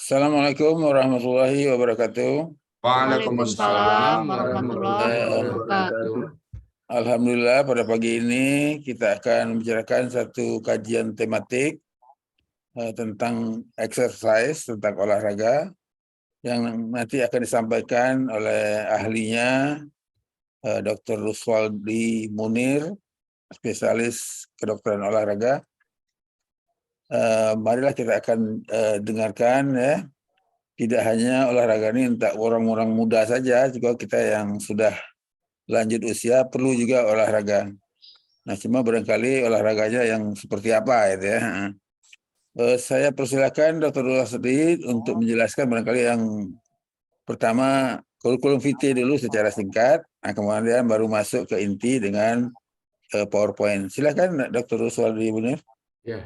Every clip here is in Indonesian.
Assalamualaikum warahmatullahi wabarakatuh. Waalaikumsalam Waalaikumsalam warahmatullahi warahmatullahi wabarakatuh. wabarakatuh. Alhamdulillah pada pagi ini kita akan membicarakan satu kajian tematik tentang exercise, tentang olahraga yang nanti akan disampaikan oleh ahlinya Dr. Ruswaldi Munir, spesialis kedokteran olahraga. Marilah kita akan dengarkan ya. Tidak hanya olahraga ini untuk orang-orang muda saja, juga kita yang sudah lanjut usia perlu juga olahraga. Nah, cuma barangkali olahraganya yang seperti apa gitu ya. Saya persilakan Dr. Ruswaldi untuk menjelaskan barangkali yang pertama kurikulum vitae dulu secara singkat, kemudian baru masuk ke inti dengan PowerPoint. Silakan Dr. Ruswaldi Munir. Ya,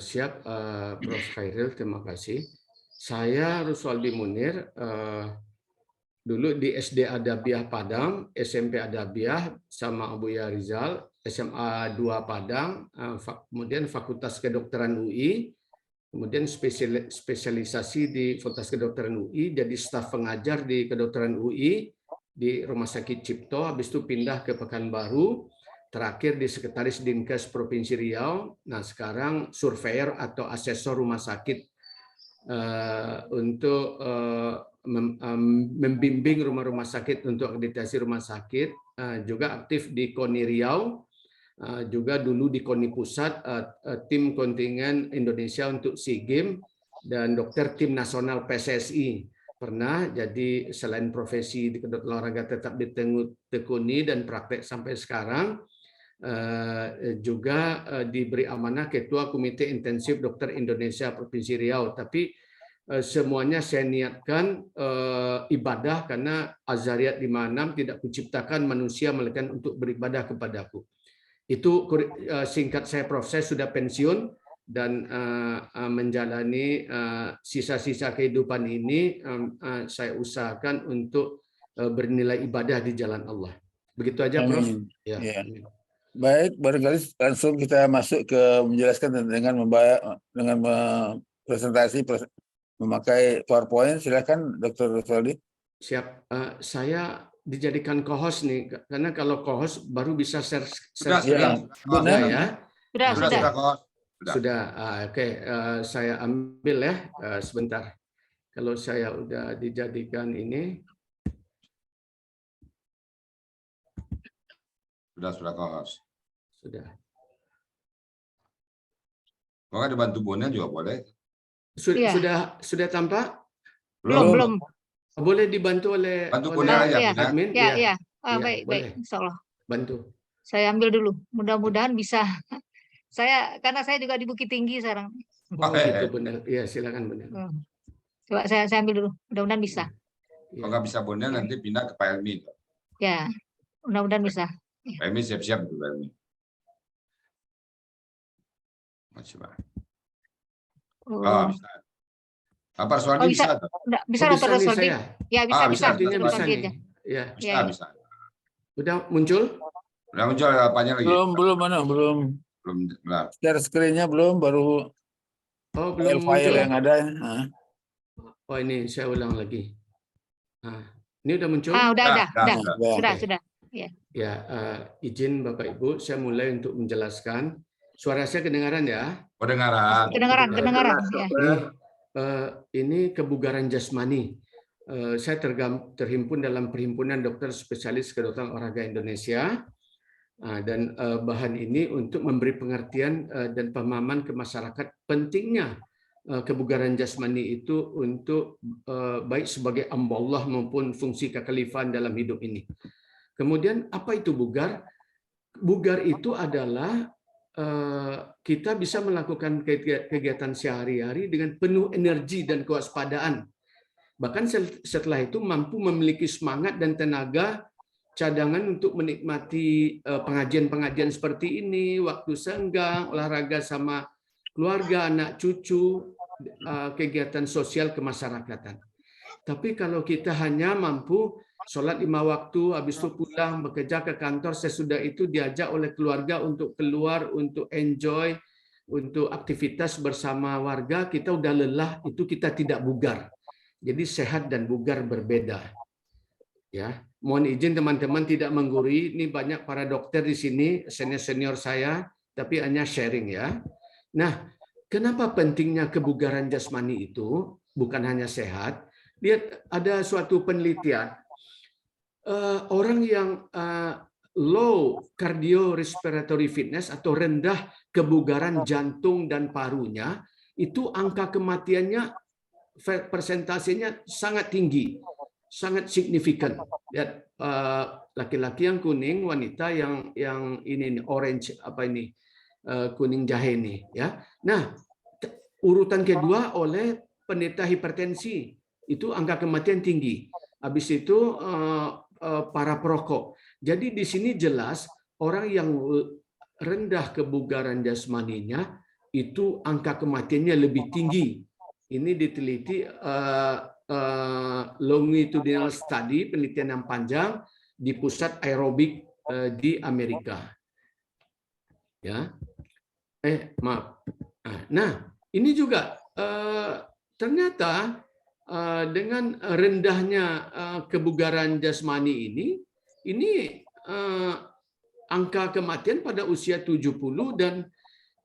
siap Prof. Khairil, terima kasih. Saya Ruswaldi Munir, dulu di SD Adabiah Padang, SMP Adabiah sama Abuya Rizal, SMA 2 Padang, kemudian Fakultas Kedokteran UI, kemudian spesialisasi di Fakultas Kedokteran UI, jadi staf pengajar di Kedokteran UI di Rumah Sakit Cipto, habis itu pindah ke Pekanbaru, terakhir di Sekretaris Dinkes Provinsi Riau. Nah, sekarang surveyor atau asesor rumah sakit untuk membimbing rumah-rumah sakit untuk akreditasi rumah sakit, juga aktif di KONI Riau, juga dulu di KONI Pusat, tim kontingen Indonesia untuk SEA Games, dan dokter tim nasional PSSI. Pernah jadi selain profesi di kedokteran olahraga tetap ditekuni dan praktek sampai sekarang, juga diberi amanah Ketua Komite Intensif Dokter Indonesia Provinsi Riau. Tapi semuanya saya niatkan ibadah, karena Azariat 56 tidak kuciptakan manusia melainkan untuk beribadah kepadaku. Itu singkat saya, Prof. Saya sudah pensiun dan menjalani sisa-sisa kehidupan ini, saya usahakan untuk bernilai ibadah di jalan Allah. Begitu aja, Prof. Ya. Ya. Baik, barangkali langsung kita masuk ke menjelaskan dengan presentasi memakai PowerPoint. Silakan Dr. Ruswaldi. Siap. Saya dijadikan co-host nih, karena kalau co-host baru bisa share Sudah, screen. benar Ya. Sudah. Oke, saya ambil ya sebentar. Kalau saya udah dijadikan ini. Sudah co-host. Sudah. Kalau dibantu Bonya juga boleh. Sudah tampak? Belum. Boleh dibantu oleh Bonya aja, admin? Ya. Boleh. Baik, insya Allah. Bantu. Saya ambil dulu. Mudah-mudahan bisa. Karena saya juga di Bukit Tinggi sekarang. Oh, gitu benar. Iya, silakan benar. Coba saya ambil dulu. Mudah-mudahan bisa. Kalau nggak bisa Bonya nanti pindah ke Pak Helmi. Ya, mudah-mudahan bisa. Pak Helmi siap-siap dulu, Pak Helmi. Masih Pak. Bisa. Apa Ruswaldi bisa? Bisa Dr. Ruswaldi. Ya, bisa. Bisa. Udah muncul? Udah muncul apanya lagi? Belum. Share screen-nya belum, baru belum file yang ada. Oh, ini saya ulang lagi. Ini udah muncul? Sudah. Ya, izin Bapak Ibu, saya mulai untuk menjelaskan. Suara saya kedengaran ya? Kedengaran. Ya. Ini kebugaran jasmani. Saya terhimpun dalam Perhimpunan Dokter Spesialis Kedokteran Olahraga Indonesia, dan bahan ini untuk memberi pengertian dan pemahaman ke masyarakat pentingnya kebugaran jasmani itu untuk baik sebagai hamba Allah maupun fungsi kekhalifan dalam hidup ini. Kemudian apa itu bugar? Bugar itu adalah kita bisa melakukan kegiatan sehari-hari dengan penuh energi dan kewaspadaan. Bahkan setelah itu mampu memiliki semangat dan tenaga cadangan untuk menikmati pengajian-pengajian seperti ini, waktu senggang, olahraga sama keluarga, anak cucu, kegiatan sosial kemasyarakatan. Tapi kalau kita hanya mampu sholat 5 waktu, habis itu pulang bekerja ke kantor, sesudah itu diajak oleh keluarga untuk keluar, untuk enjoy, untuk aktivitas bersama warga, kita udah lelah, itu kita tidak bugar. Jadi sehat dan bugar berbeda. Ya, mohon izin teman-teman tidak menggurui. Ini banyak para dokter di sini, senior-senior saya, tapi hanya sharing ya. Nah, kenapa pentingnya kebugaran jasmani itu? Bukan hanya sehat. Lihat, ada suatu penelitian, orang yang low cardiorespiratory fitness atau rendah kebugaran jantung dan parunya, itu angka kematiannya, persentasenya sangat tinggi, sangat signifikan. Lihat, laki-laki yang kuning, wanita yang ini orange, apa ini, kuning jahe ini, ya. Nah, urutan kedua oleh penderita hipertensi, itu angka kematian tinggi. Habis itu para perokok. Jadi di sini jelas orang yang rendah kebugaran jasmaninya itu angka kematiannya lebih tinggi. Ini diteliti longitudinal study, penelitian yang panjang di pusat aerobik di Amerika. Ya, maaf. Nah, ini juga ternyata dengan rendahnya kebugaran jasmani ini angka kematian pada usia 70 dan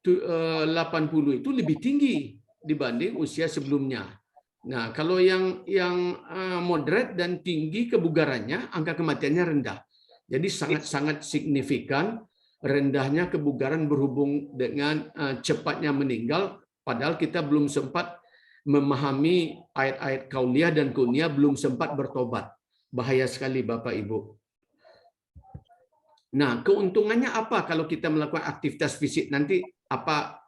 80 itu lebih tinggi dibanding usia sebelumnya. Nah, kalau yang moderate dan tinggi kebugarannya, angka kematiannya rendah. Jadi sangat-sangat signifikan rendahnya kebugaran berhubung dengan cepatnya meninggal, padahal kita belum sempat memahami ayat-ayat kauliah dan kuniyah, belum sempat bertobat. Bahaya sekali Bapak Ibu. Nah, keuntungannya apa kalau kita melakukan aktivitas fisik? Nanti apa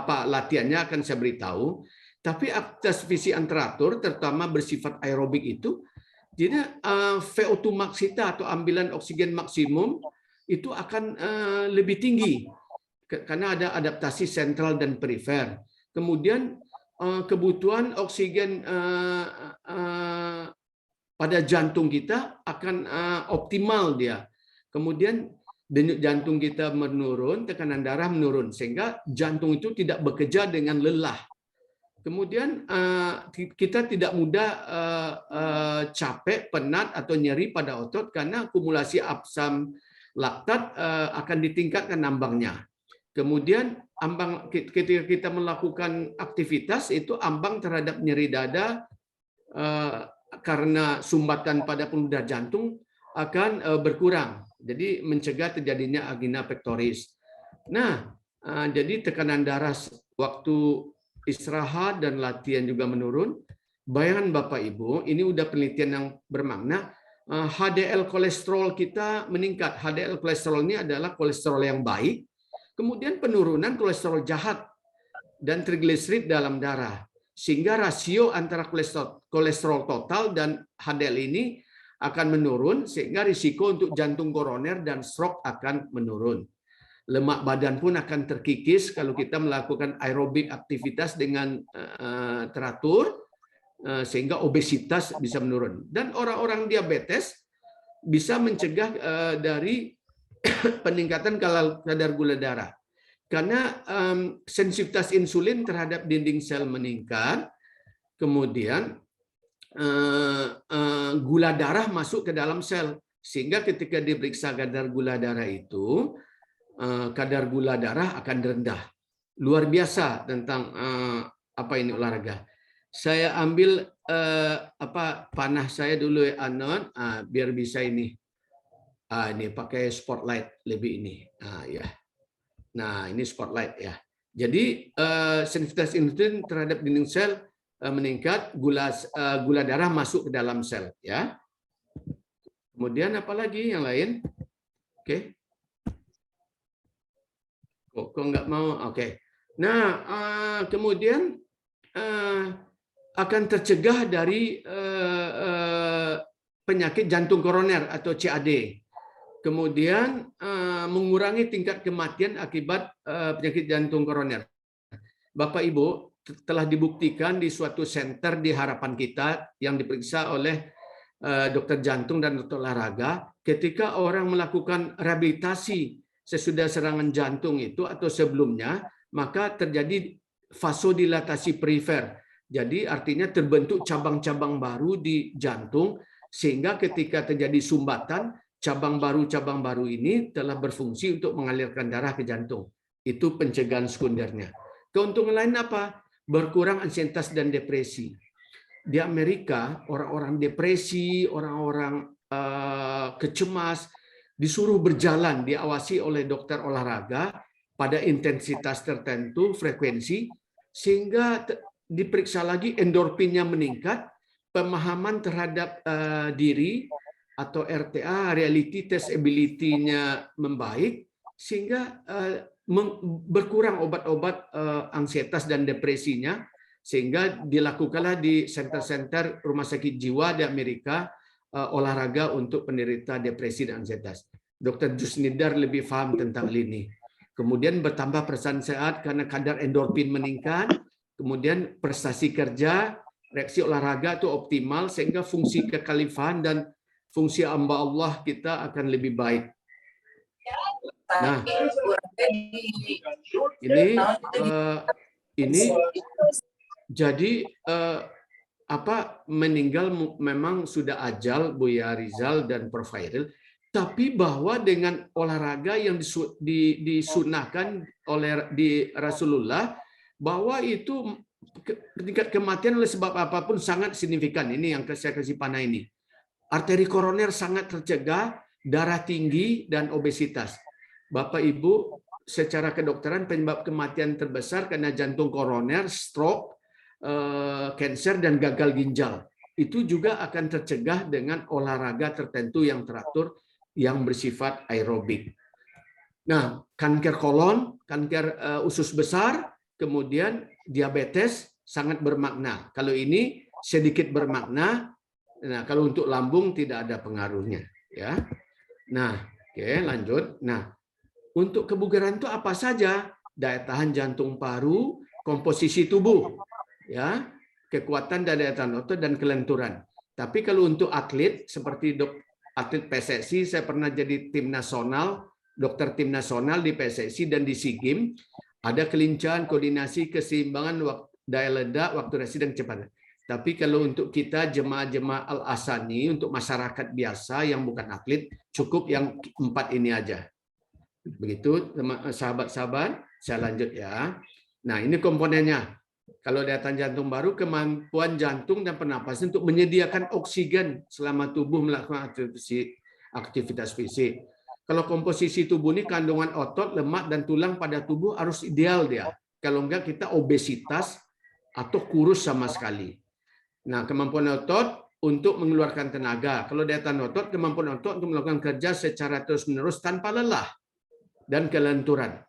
latihannya akan saya beritahu. Tapi aktivitas fisik yang teratur, terutama bersifat aerobik itu, jadi VO2 max kita atau ambilan oksigen maksimum itu akan lebih tinggi karena ada adaptasi sentral dan perifer. Kemudian kebutuhan oksigen pada jantung kita akan optimal dia. Kemudian denyut jantung kita menurun, tekanan darah menurun, sehingga jantung itu tidak bekerja dengan lelah. Kemudian kita tidak mudah capek, penat, atau nyeri pada otot karena akumulasi asam laktat akan ditingkatkan ambangnya. Kemudian ambang ketika kita melakukan aktivitas itu ambang terhadap nyeri dada karena sumbatan pada pembuluh jantung akan berkurang. Jadi mencegah terjadinya angina pectoris. Nah, jadi tekanan darah waktu istirahat dan latihan juga menurun. Bayangkan Bapak Ibu, ini udah penelitian yang bermakna. HDL kolesterol kita meningkat. HDL kolesterol ini adalah kolesterol yang baik. Kemudian penurunan kolesterol jahat dan trigliserid dalam darah. Sehingga rasio antara kolesterol total dan HDL ini akan menurun, sehingga risiko untuk jantung koroner dan stroke akan menurun. Lemak badan pun akan terkikis kalau kita melakukan aerobik aktivitas dengan teratur, sehingga obesitas bisa menurun. Dan orang-orang diabetes bisa mencegah dari peningkatan kadar gula darah. Karena sensitivitas insulin terhadap dinding sel meningkat, kemudian gula darah masuk ke dalam sel, sehingga ketika diperiksa kadar gula darah itu, kadar gula darah akan rendah. Luar biasa tentang apa ini olahraga. Saya ambil panah saya dulu ya, Anon, biar bisa ini. Ini pakai spotlight lebih ini. Ya. Nah, ini spotlight ya. Jadi sensitivitas insulin terhadap dinding sel meningkat, gula darah masuk ke dalam sel ya. Kemudian apa lagi yang lain? Oke. Kok nggak mau? Oke. Nah, kemudian akan tercegah dari penyakit jantung koroner atau CAD. Kemudian mengurangi tingkat kematian akibat penyakit jantung koroner. Bapak Ibu, telah dibuktikan di suatu center di harapan kita yang diperiksa oleh dokter jantung dan dokter olahraga, ketika orang melakukan rehabilitasi sesudah serangan jantung itu atau sebelumnya, maka terjadi vasodilatasi perifer. Jadi artinya terbentuk cabang-cabang baru di jantung, sehingga ketika terjadi sumbatan, cabang baru ini telah berfungsi untuk mengalirkan darah ke jantung. Itu pencegahan sekundernya. Keuntungan lain apa? Berkurang ansietas dan depresi. Di Amerika, orang-orang depresi, orang-orang kecemas, disuruh berjalan, diawasi oleh dokter olahraga pada intensitas tertentu, frekuensi, sehingga diperiksa lagi endorfinnya meningkat, pemahaman terhadap diri atau RTA, reality test ability-nya membaik, sehingga berkurang obat-obat ansietas dan depresinya, sehingga dilakukanlah di center-center rumah sakit jiwa di Amerika olahraga untuk penderita depresi dan ansietas. Dr. Jusnidar lebih paham tentang ini. Kemudian bertambah perasaan sehat karena kadar endorfin meningkat, kemudian prestasi kerja, reaksi olahraga itu optimal, sehingga fungsi kekhalifahan dan fungsi hamba Allah kita akan lebih baik. Nah, ini jadi meninggal memang sudah ajal Buya Rizal dan Prof. Hairil, tapi bahwa dengan olahraga yang disunahkan di Rasulullah, bahwa itu tingkat kematian oleh sebab apapun sangat signifikan. Ini yang saya kasih panah ini. Arteri koroner sangat tercegah, darah tinggi, dan obesitas. Bapak Ibu, secara kedokteran penyebab kematian terbesar karena jantung koroner, stroke, kanker, dan gagal ginjal. Itu juga akan tercegah dengan olahraga tertentu yang teratur, yang bersifat aerobik. Nah, kanker kolon, kanker usus besar, kemudian diabetes sangat bermakna. Kalau ini sedikit bermakna. Nah, kalau untuk lambung tidak ada pengaruhnya, ya. Nah, oke, lanjut. Nah, untuk kebugaran itu apa saja? Daya tahan jantung paru, komposisi tubuh, ya, kekuatan dan daya tahan otot dan kelenturan. Tapi kalau untuk atlet seperti atlet PSSI, saya pernah jadi tim nasional, dokter tim nasional di PSSI dan di SEA Games, ada kelincahan, koordinasi, keseimbangan daya ledak, waktu reaksi dan kecepatan. Tapi kalau untuk kita jemaah-jemaah Al-Asani, untuk masyarakat biasa yang bukan atlet, cukup yang 4 ini aja. Begitu, sahabat-sahabat, saya lanjut ya. Nah, ini komponennya. Kalau daya tahan jantung baru, kemampuan jantung dan pernapasan untuk menyediakan oksigen selama tubuh melakukan aktivitas fisik. Kalau komposisi tubuh ini, kandungan otot, lemak, dan tulang pada tubuh harus ideal dia. Kalau enggak, kita obesitas atau kurus sama sekali. Nah, kemampuan otot untuk mengeluarkan tenaga. Kalau daya tahan otot, kemampuan otot untuk melakukan kerja secara terus-menerus tanpa lelah dan kelenturan.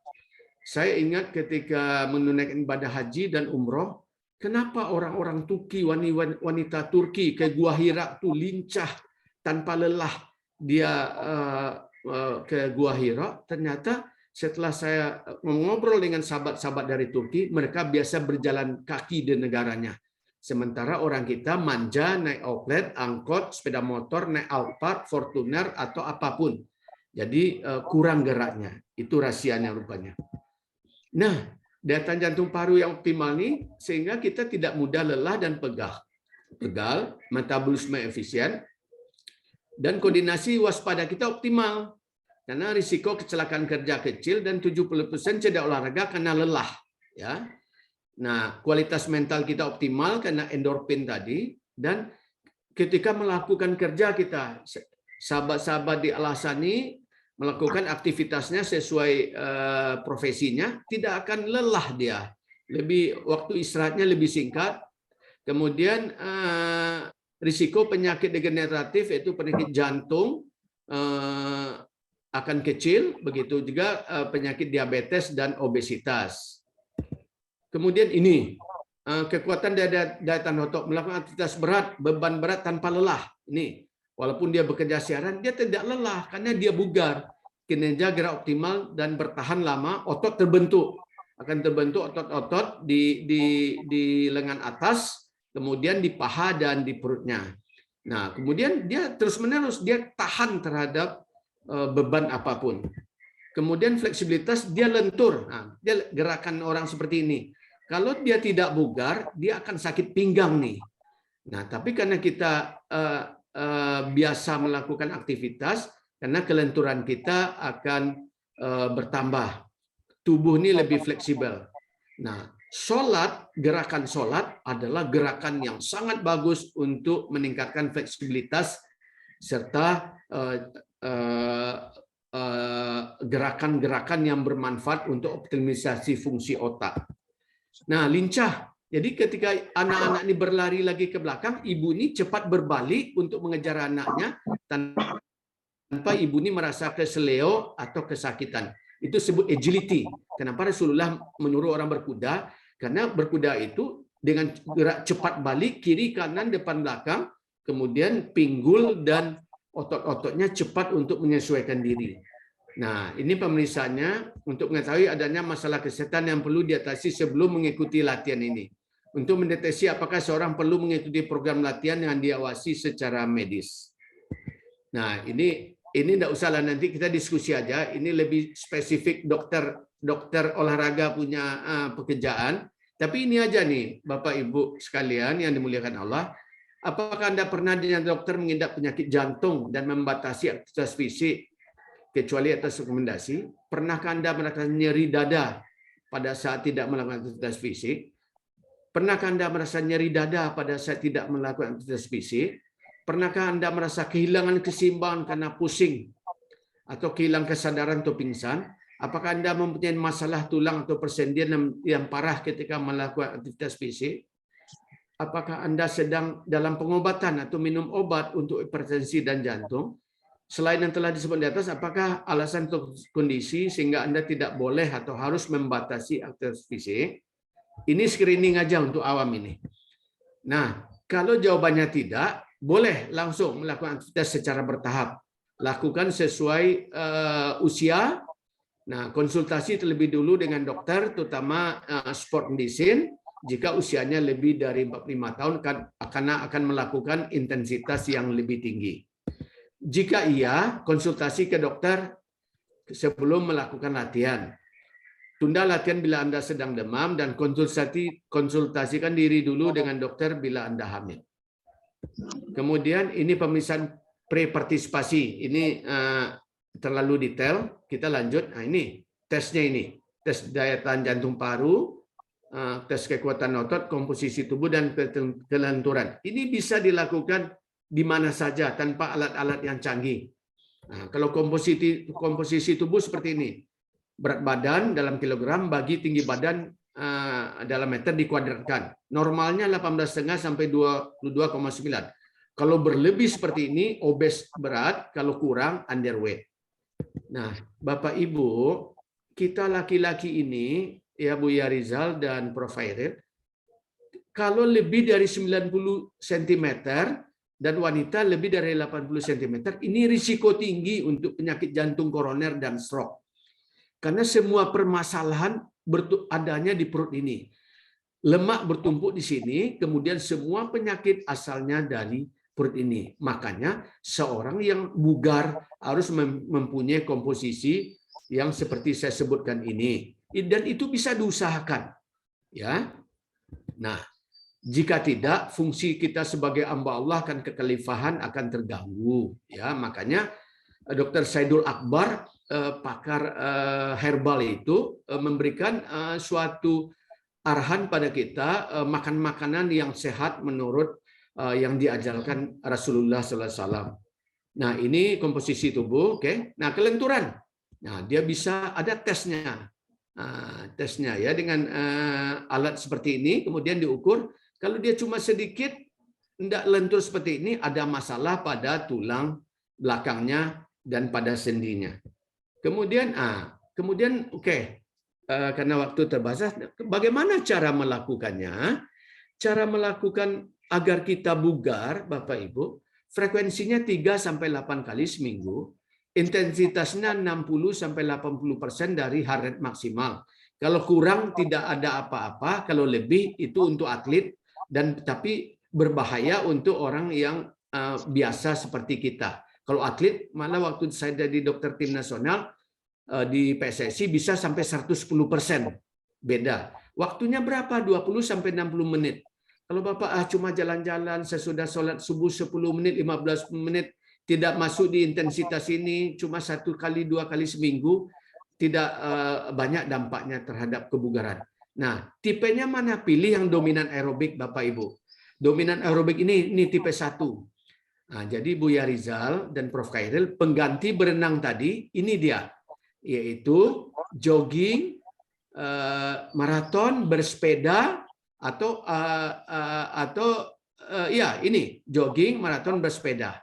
Saya ingat ketika menunaikan ibadah haji dan umroh, kenapa orang-orang Turki, wanita Turki ke Gua Hira itu lincah tanpa lelah dia ke Gua Hira. Ternyata setelah saya mengobrol dengan sahabat-sahabat dari Turki, mereka biasa berjalan kaki di negaranya. Sementara orang kita manja, naik outlet, angkot, sepeda motor, naik Alphard, Fortuner, atau apapun. Jadi kurang geraknya. Itu rahasianya rupanya. Nah, daya tahan jantung paru yang optimal ini, sehingga kita tidak mudah lelah dan pegal, metabolisme efisien, dan koordinasi waspada kita optimal. Karena risiko kecelakaan kerja kecil dan 70% cedera olahraga karena lelah. Ya. Nah, kualitas mental kita optimal karena endorfin tadi, dan ketika melakukan kerja kita, sahabat-sahabat di Al-Asani melakukan aktivitasnya sesuai profesinya, tidak akan lelah dia. Waktu istirahatnya lebih singkat. Kemudian risiko penyakit degeneratif, yaitu penyakit jantung, akan kecil, begitu juga penyakit diabetes dan obesitas. Kemudian ini, kekuatan daya tahan otot, melakukan aktivitas berat, beban berat tanpa lelah. Ini, walaupun dia bekerja siaran, dia tidak lelah karena dia bugar. Kinerja gerak optimal dan bertahan lama, otot terbentuk. Akan terbentuk otot-otot di lengan atas, kemudian di paha dan di perutnya. Nah, kemudian dia terus-menerus dia tahan terhadap beban apapun. Kemudian fleksibilitas, dia lentur. Nah, dia gerakan orang seperti ini. Kalau dia tidak bugar, dia akan sakit pinggang nih. Nah, tapi karena kita biasa melakukan aktivitas, karena kelenturan kita akan bertambah. Tubuh ini lebih fleksibel. Nah, gerakan sholat adalah gerakan yang sangat bagus untuk meningkatkan fleksibilitas serta gerakan-gerakan yang bermanfaat untuk optimalisasi fungsi otak. Nah, lincah. Jadi ketika anak-anak ini berlari lagi ke belakang, ibu ini cepat berbalik untuk mengejar anaknya tanpa ibu ini merasa keseleo atau kesakitan. Itu disebut agility. Kenapa Rasulullah menyuruh orang berkuda? Karena berkuda itu dengan gerak cepat balik, kiri, kanan, depan, belakang, kemudian pinggul dan otot-ototnya cepat untuk menyesuaikan diri. Nah, ini pemeriksaannya untuk mengetahui adanya masalah kesehatan yang perlu diatasi sebelum mengikuti latihan ini. Untuk mendeteksi apakah seorang perlu mengikuti program latihan yang diawasi secara medis. Nah, ini tidak usah lah, nanti kita diskusi aja. Ini lebih spesifik dokter olahraga punya pekerjaan. Tapi ini aja nih, Bapak Ibu sekalian yang dimuliakan Allah. Apakah Anda pernah dengan dokter mengidap penyakit jantung dan membatasi aktivitas fisik kecuali atas rekomendasi? Pernahkah Anda merasakan nyeri dada pada saat tidak melakukan aktivitas fisik? Pernahkah Anda merasa nyeri dada pada saat tidak melakukan aktivitas fisik? Pernahkah Anda merasa kehilangan keseimbangan karena pusing atau kehilangan kesadaran atau pingsan? Apakah Anda mempunyai masalah tulang atau persendian yang parah ketika melakukan aktivitas fisik? Apakah Anda sedang dalam pengobatan atau minum obat untuk hipertensi dan jantung? Selain yang telah disebut di atas, apakah alasan atau kondisi sehingga Anda tidak boleh atau harus membatasi aktivitas fisik? Ini screening aja untuk awam ini. Nah, kalau jawabannya tidak, boleh langsung melakukan aktivitas secara bertahap. Lakukan sesuai usia. Nah, konsultasi terlebih dulu dengan dokter, terutama sport medicine. Jika usianya lebih dari 45 tahun, karena akan melakukan intensitas yang lebih tinggi. Jika iya, konsultasi ke dokter sebelum melakukan latihan. Tunda latihan bila Anda sedang demam dan konsultasikan diri dulu dengan dokter bila Anda hamil. Kemudian ini pemeriksaan pre-partisipasi. Ini terlalu detail. Kita lanjut. Nah, ini tesnya ini. Tes daya tahan jantung paru, tes kekuatan otot, komposisi tubuh, dan kelenturan. Ini bisa dilakukan di mana saja tanpa alat-alat yang canggih. Nah, kalau komposisi tubuh seperti ini. Berat badan dalam kilogram bagi tinggi badan dalam meter dikuadratkan. Normalnya 18,5 sampai 22,9. Kalau berlebih seperti ini, obes berat. Kalau kurang, underweight. Nah, Bapak Ibu, kita laki-laki ini, ya Bu Yarizal dan Prof. Fairid, kalau lebih dari 90 cm dan wanita lebih dari 80 cm, ini risiko tinggi untuk penyakit jantung koroner dan stroke. Karena semua permasalahan adanya di perut ini. Lemak bertumpuk di sini, kemudian semua penyakit asalnya dari perut ini. Makanya seorang yang bugar harus mempunyai komposisi yang seperti saya sebutkan ini. Dan itu bisa diusahakan. Ya. Nah, jika tidak, fungsi kita sebagai hamba Allah akan kekelifahan akan terganggu. Ya, makanya Dr. Saidul Akbar, pakar herbal itu, memberikan suatu arahan pada kita makan makanan yang sehat menurut yang diajarkan Rasulullah SAW. Nah, ini komposisi tubuh, oke. Nah, kelenturan. Nah, dia bisa ada tesnya. Tesnya ya dengan alat seperti ini, kemudian diukur. Kalau dia cuma sedikit tidak lentur seperti ini, ada masalah pada tulang belakangnya dan pada sendinya. Kemudian oke. Karena waktu terbatas, bagaimana cara melakukannya? Cara melakukan agar kita bugar, Bapak Ibu, frekuensinya 3-8 kali seminggu, intensitasnya 60-80% dari heart rate maksimal. Kalau kurang tidak ada apa-apa, kalau lebih itu untuk atlet, tapi berbahaya untuk orang yang biasa seperti kita. Kalau atlet, malah waktu saya jadi dokter tim nasional, di PSSI bisa sampai 110% beda. Waktunya berapa? 20 sampai 60 menit. Kalau Bapak cuma jalan-jalan sesudah sholat subuh 10 menit, 15 menit, tidak masuk di intensitas ini, cuma 1 kali 2 kali seminggu, tidak banyak dampaknya terhadap kebugaran. Nah, tipenya mana? Pilih yang dominan aerobik Bapak Ibu. Dominan aerobik ini tipe 1. Nah, jadi Buya Rizal dan Prof. Khairil, pengganti berenang tadi, ini dia, yaitu jogging, maraton, bersepeda, atau ya ini jogging, maraton, bersepeda.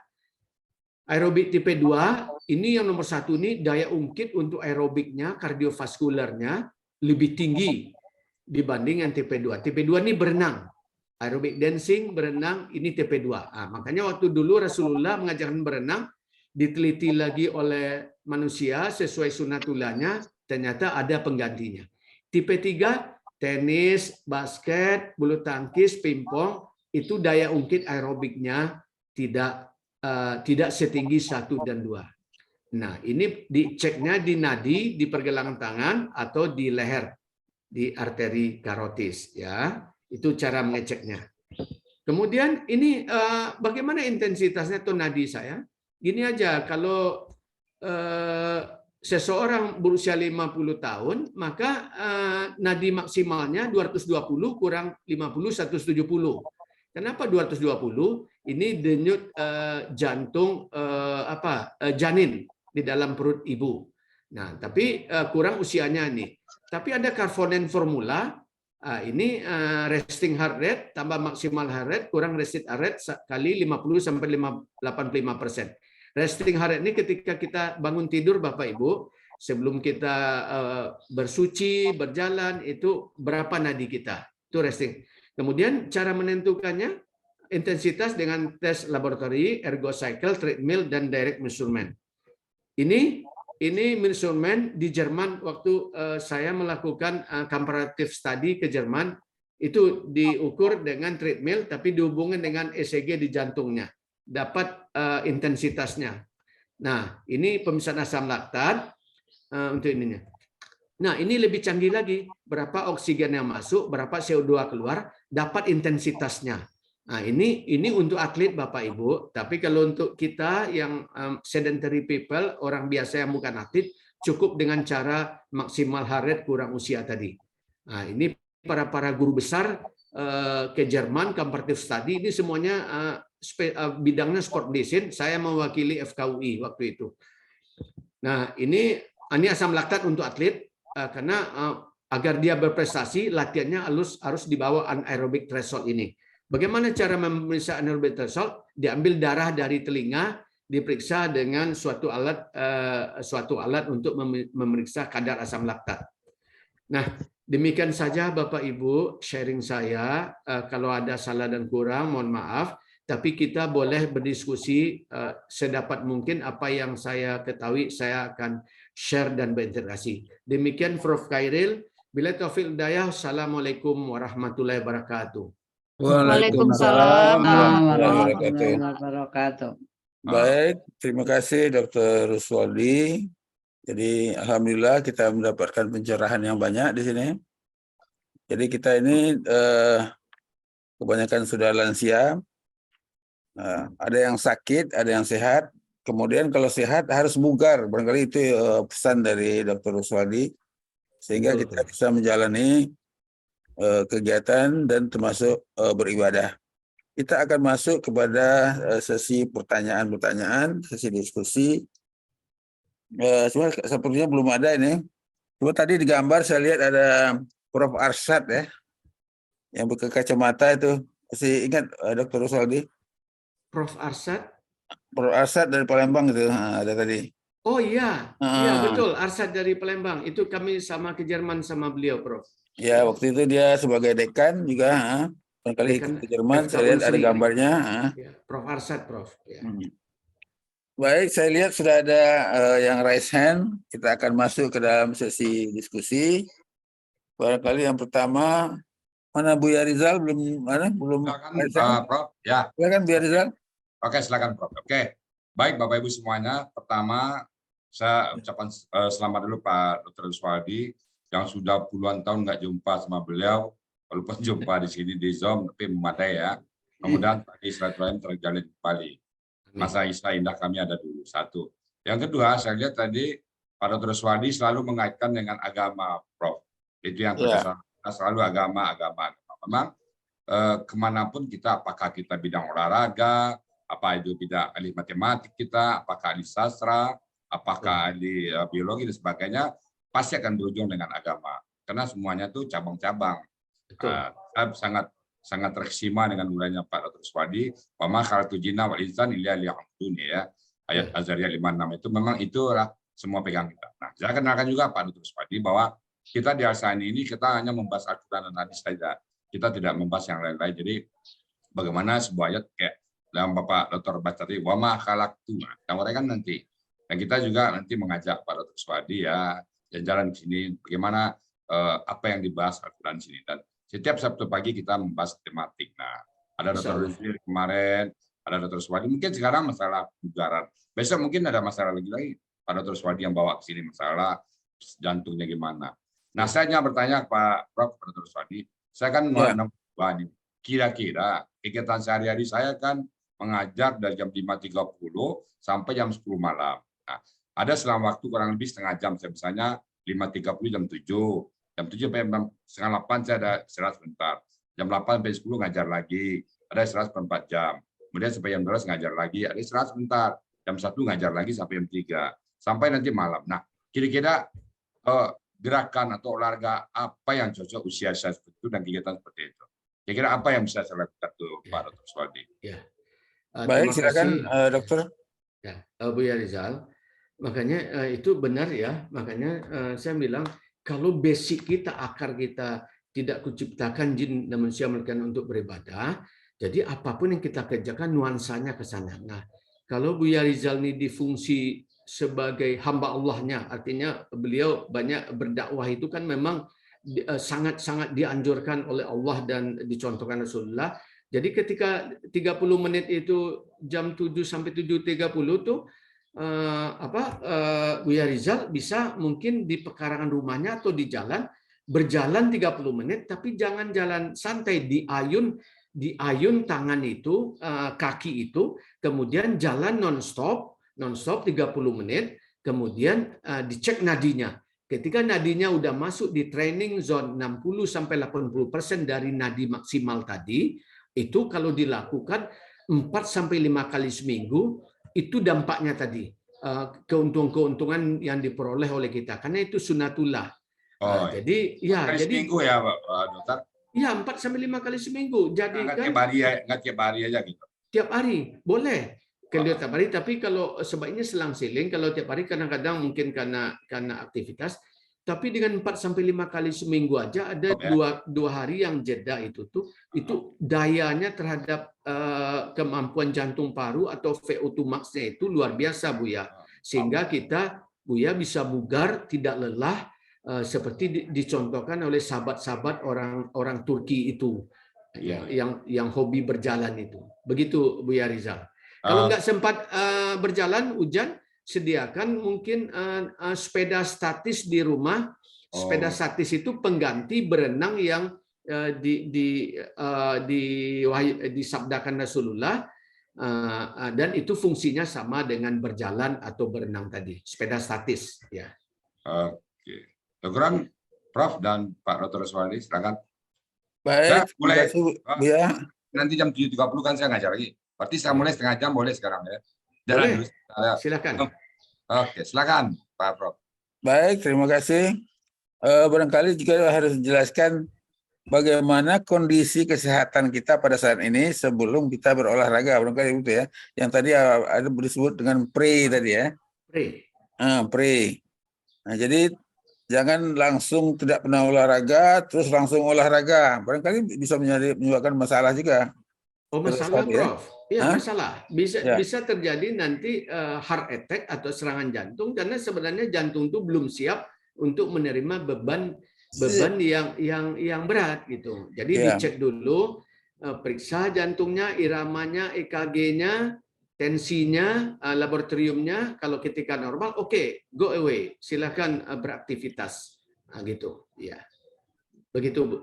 Aerobik tipe 2, ini yang nomor 1 ini daya ungkit untuk aerobiknya, kardiovaskularnya lebih tinggi dibanding yang tipe 2. Tipe 2 ini berenang. Aerobik dancing, berenang, ini tipe 2. Nah, makanya waktu dulu Rasulullah mengajarkan berenang, diteliti lagi oleh manusia sesuai sunatulahnya, ternyata ada penggantinya. Tipe 3, tenis, basket, bulu tangkis, pingpong, itu daya ungkit aerobiknya tidak setinggi 1 dan 2. Nah, ini diceknya di nadi, di pergelangan tangan, atau di leher, di arteri karotis, ya. Itu cara mengeceknya. Kemudian ini bagaimana intensitasnya tuh nadi saya? Gini aja, kalau seseorang berusia 50 tahun, maka nadi maksimalnya 220 kurang 50, 170. Kenapa 220? Ini denyut jantung janin di dalam perut ibu. Nah, tapi kurang usianya nih. Tapi ada Karvonen formula. Ini resting heart rate tambah maksimal heart rate kurang resting heart rate kali 50 sampai 85%. Resting heart rate ini ketika kita bangun tidur Bapak Ibu, sebelum kita bersuci, berjalan, itu berapa nadi kita. Itu resting. Kemudian cara menentukannya intensitas dengan tes laboratori, ergo cycle, treadmill, dan direct measurement. Ini measurement di Jerman waktu saya melakukan comparative study ke Jerman, itu diukur dengan treadmill tapi dihubungkan dengan ECG di jantungnya, dapat intensitasnya. Nah, ini pemeriksaan asam laktat untuk ininya. Nah, ini lebih canggih lagi, berapa oksigen yang masuk, berapa CO2 keluar, dapat intensitasnya. Nah, ini untuk atlet Bapak Ibu, tapi kalau untuk kita yang sedentary people, orang biasa yang bukan atlet, cukup dengan cara maksimal heart rate kurang usia tadi. Nah, ini para guru besar ke Jerman, comparative study, ini semuanya bidangnya sport medicine, saya mewakili FKUI waktu itu. Nah, ini asam laktat untuk atlet, karena agar dia berprestasi, latihannya harus di bawah anaerobic threshold ini. Bagaimana cara memeriksa anaerobic threshold? Diambil darah dari telinga, diperiksa dengan suatu alat untuk memeriksa kadar asam laktat. Nah, demikian saja Bapak Ibu sharing saya. Kalau ada salah dan kurang, mohon maaf. Tapi kita boleh berdiskusi sedapat mungkin apa yang saya ketahui, saya akan share dan berinteraksi. Demikian Prof. Khairil. Bila taufiq hidayah, Assalamualaikum warahmatullahi wabarakatuh. Waalaikumsalam warahmatullahi wabarakatuh. Baik, terima kasih Dr. Ruswaldi. Jadi alhamdulillah kita mendapatkan pencerahan yang banyak di sini. Jadi kita ini kebanyakan sudah lansia. Ada yang sakit, ada yang sehat. Kemudian kalau sehat harus bugar. Barangkali itu pesan dari Dr. Ruswaldi. Sehingga kita bisa menjalani kegiatan dan termasuk beribadah. Kita akan masuk kepada sesi pertanyaan-pertanyaan, sesi diskusi. Cuma sepertinya belum ada ini. Cuma tadi di gambar saya lihat ada Prof. Arsyad ya, yang pakai kacamata itu. Masih ingat Dr. Ruswaldi? Prof. Arsyad? Prof. Arsyad dari Palembang itu ada tadi. Oh iya, iya betul. Arsyad dari Palembang. Itu kami sama ke Jerman sama beliau, Prof. Ya, waktu itu dia sebagai dekan juga. Barangkali ikut ke Jerman, saya lihat ada gambarnya. Ya, Prof. Arsyad, Prof. Ya. Baik, saya lihat sudah ada yang raise hand. Kita akan masuk ke dalam sesi diskusi. Barangkali yang pertama, mana Buya Rizal belum silakan, Prof. Ya. Silakan Buya Rizal. Oke, silakan Prof. Oke. Baik Bapak Ibu semuanya, pertama saya ucapkan selamat dulu Pak Dr. Ruswadi yang sudah puluhan tahun nggak jumpa sama beliau, walaupun jumpa di sini di Zoom tapi memadai ya. Kemudian tadi silaturahim terjalin kembali. Masa indah kami ada dulu, satu. Yang kedua, saya lihat tadi Pak Dr. Ruswadi selalu mengaitkan dengan agama, Prof. Itu yang terbesar. Selalu agama. Memang kemanapun kita, apakah kita bidang olahraga, apa itu bidang ahli matematik kita, apakah ahli sastra, apakah ahli biologi dan sebagainya, pasti akan berujung dengan agama. Karena semuanya itu cabang-cabang. Saya sangat terkesima dengan uraiannya Pak Dr. Ruswadi. Wa ma khalaqtul jinna wal insan illa liya'budun ya. Ayat Az-Zariyat 56 itu memang itulah semua pegang kita. Nah, saya kenalkan juga Pak Dr. Ruswadi bahwa kita di Al-Sani ini kita hanya membahas Al-Quran dan hadis saja. Kita tidak membahas yang lain-lain. Jadi bagaimana sebuah ayat kayak dalam Bapak Dr. baca tadi, wa ma khalaqtu. Yang kan nanti. Dan kita juga nanti mengajak Pak Dr. Ruswadi ya jalan di sini bagaimana apa yang dibahas Al-Quran di sini. Dan setiap Sabtu pagi kita membahas tematik. Nah, ada Dr. Ruswadi kemarin, ada Dr. Ruswadi. Mungkin sekarang masalah kebugaran. Besok mungkin ada masalah lagi Pak Dr. Ruswadi yang bawa ke sini masalah jantungnya gimana. Nah, saya hanya bertanya Pak Prof. Dr. Ruswadi, saya kan kira-kira kegiatan sehari-hari saya kan mengajar dari jam 5.30 sampai jam 10 malam. Nah, ada selang waktu kurang lebih setengah jam. Saya misalnya 5.30 jam 7. Jam 7 sampai jam setengah 8 saya ada istirahat sebentar. Jam 8 sampai 10 ngajar lagi. Ada istirahat 4 jam. Kemudian sampai jam 12 ngajar lagi. Ada istirahat sebentar. Jam 1 ngajar lagi sampai jam 3. Sampai nanti malam. Nah, kira-kira gerakan atau olahraga apa yang cocok usia saya seperti itu dan kegiatan seperti itu. Kira-kira apa yang bisa saya lakukan tuh Pak Dr. Ruswadi? Ya. Baik, silakan dokter. Ya, Buya Rizal. Makanya itu benar ya. Makanya saya bilang kalau basic kita, akar kita tidak kuciptakan jin dan manusia melainkan untuk beribadah, jadi apapun yang kita kerjakan nuansanya ke sana. Nah, kalau Buya Rizal ini difungsi sebagai hamba Allahnya, artinya beliau banyak berdakwah itu kan memang sangat-sangat dianjurkan oleh Allah dan dicontohkan Rasulullah. Jadi ketika 30 menit itu jam 7 sampai 7.30 tuh Buya Rizal bisa mungkin di pekarangan rumahnya atau di jalan berjalan 30 menit tapi jangan jalan santai, diayun tangan itu, kaki itu, kemudian jalan non-stop 30 menit, kemudian dicek nadinya. Ketika nadinya udah masuk di training zone 60 sampai 80% dari nadi maksimal tadi, itu kalau dilakukan 4 sampai 5 kali seminggu, itu dampaknya tadi keuntungan yang diperoleh oleh kita karena itu sunatullah. Jadi ya seminggu ya Pak Dokter. Iya, 4 sampai 5 kali seminggu. Jadi nggak kan tiap hari aja gitu. Tiap hari boleh. Tiap hari, tapi kalau sebaiknya selang-seling. Kalau tiap hari kadang-kadang mungkin karena aktivitas. Tapi dengan 4 sampai 5 kali seminggu aja ada dua hari yang jeda itu dayanya terhadap kemampuan jantung paru atau VO2 max-nya itu luar biasa Buya. Sehingga kita Buya bisa bugar, tidak lelah seperti dicontohkan oleh sahabat-sahabat orang Turki itu yang hobi berjalan itu. Begitu Buya Rizal. Kalau nggak sempat berjalan hujan, sediakan mungkin sepeda statis di rumah. Sepeda statis itu pengganti berenang yang disabdakan Rasulullah, dan itu fungsinya sama dengan berjalan atau berenang tadi. Sepeda statis. Ya. Oke. Dokter, Prof dan Pak Dr. Ruswadi, silakan. Baik. Mulai ya. Nanti jam 7.30 kan saya ngajar lagi. Berarti saya mulai setengah jam boleh sekarang ya. Boleh. Silakan. Oke, silakan Pak Prof. Baik, terima kasih. Barangkali juga harus dijelaskan bagaimana kondisi kesehatan kita pada saat ini sebelum kita berolahraga. Barangkali itu ya. Yang tadi ada disebut dengan pre tadi ya. Pre. Nah, jadi jangan langsung tidak pernah olahraga terus langsung olahraga. Barangkali bisa menyebabkan masalah juga. Masalah Prof. Ya, masalah. Bisa terjadi nanti heart attack atau serangan jantung karena sebenarnya jantung itu belum siap untuk menerima beban yang berat gitu. Jadi dicek dulu, periksa jantungnya, iramanya, EKG-nya, tensinya, laboratoriumnya kalau ketika normal, oke, go away, silakan beraktivitas. Nah, gitu, ya. Begitu,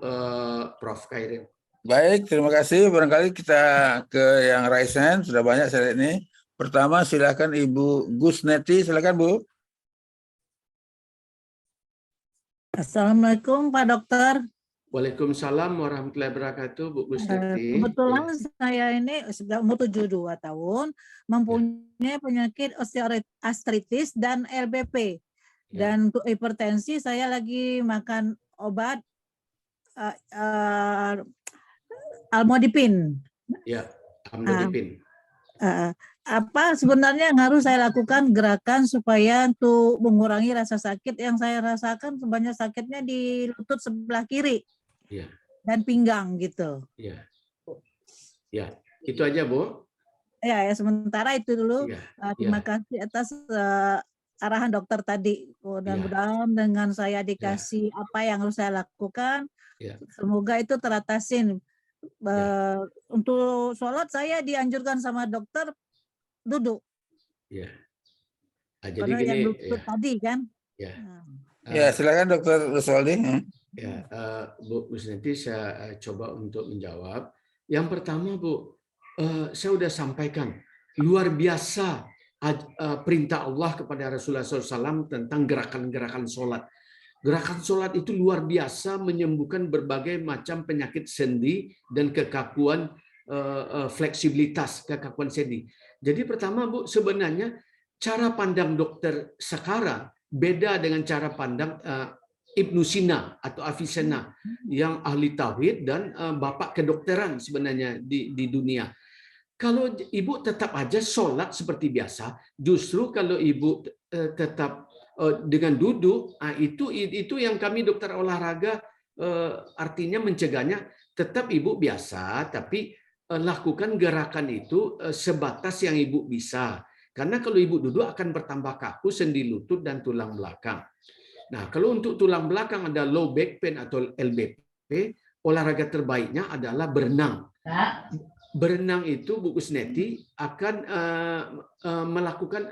Prof. Khairil. Baik, terima kasih. Barangkali kita ke yang raise hand, sudah banyak saya lihat ini. Pertama silakan Ibu Gusneti, silakan Bu. Assalamualaikum Pak Dokter. Waalaikumsalam warahmatullahi wabarakatuh, Bu Gusneti. Kebetulan saya ini sudah umur 72 tahun, mempunyai penyakit osteoartritis dan LBP. Dan untuk hipertensi saya lagi makan obat Amlodipin. Ya, Amlodipin. Apa sebenarnya yang harus saya lakukan gerakan supaya untuk mengurangi rasa sakit yang saya rasakan, sebanyak sakitnya di lutut sebelah kiri dan pinggang gitu. Ya, itu aja Bu. Ya, sementara itu dulu. Terima kasih atas arahan dokter tadi. Mudah-mudahan dengan saya dikasih apa yang harus saya lakukan, semoga itu teratasin. Untuk sholat saya dianjurkan sama dokter duduk. Jadi gini, yang lutut tadi kan. Ya, silakan Dokter Ruswaldi. Bu Gusneti, saya coba untuk menjawab. Yang pertama Bu, saya sudah sampaikan luar biasa perintah Allah kepada Rasulullah SAW tentang gerakan-gerakan sholat. Gerakan sholat itu luar biasa menyembuhkan berbagai macam penyakit sendi dan kekakuan fleksibilitas, kekakuan sendi. Jadi pertama Bu, sebenarnya cara pandang dokter sekarang beda dengan cara pandang Ibnu Sina atau Avicenna yang ahli tauhid dan bapak kedokteran sebenarnya di dunia. Kalau ibu tetap aja sholat seperti biasa, justru kalau ibu tetap dengan duduk, itu yang kami dokter olahraga artinya mencegahnya, tetap ibu biasa, tapi lakukan gerakan itu sebatas yang ibu bisa. Karena kalau ibu duduk akan bertambah kaku sendi lutut dan tulang belakang. Nah, kalau untuk tulang belakang ada low back pain atau LBP, olahraga terbaiknya adalah berenang. Berenang itu Bu Gusneti akan melakukan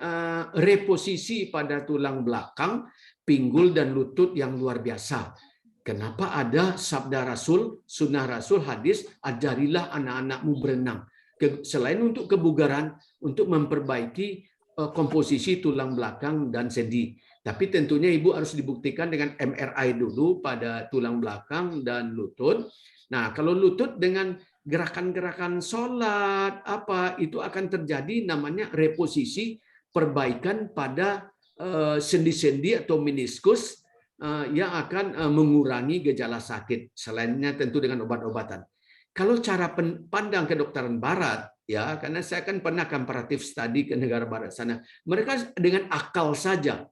reposisi pada tulang belakang, pinggul dan lutut yang luar biasa. Kenapa ada sabda Rasul, sunnah Rasul, hadis, ajarilah anak-anakmu berenang. Selain untuk kebugaran, untuk memperbaiki komposisi tulang belakang dan sendi. Tapi tentunya ibu harus dibuktikan dengan MRI dulu pada tulang belakang dan lutut. Nah, kalau lutut dengan gerakan-gerakan sholat, itu akan terjadi namanya reposisi, perbaikan pada sendi-sendi atau meniskus yang akan mengurangi gejala sakit. Selainnya tentu dengan obat-obatan. Kalau cara pandang kedokteran Barat, ya, karena saya kan pernah comparative study ke negara Barat sana, mereka dengan akal saja.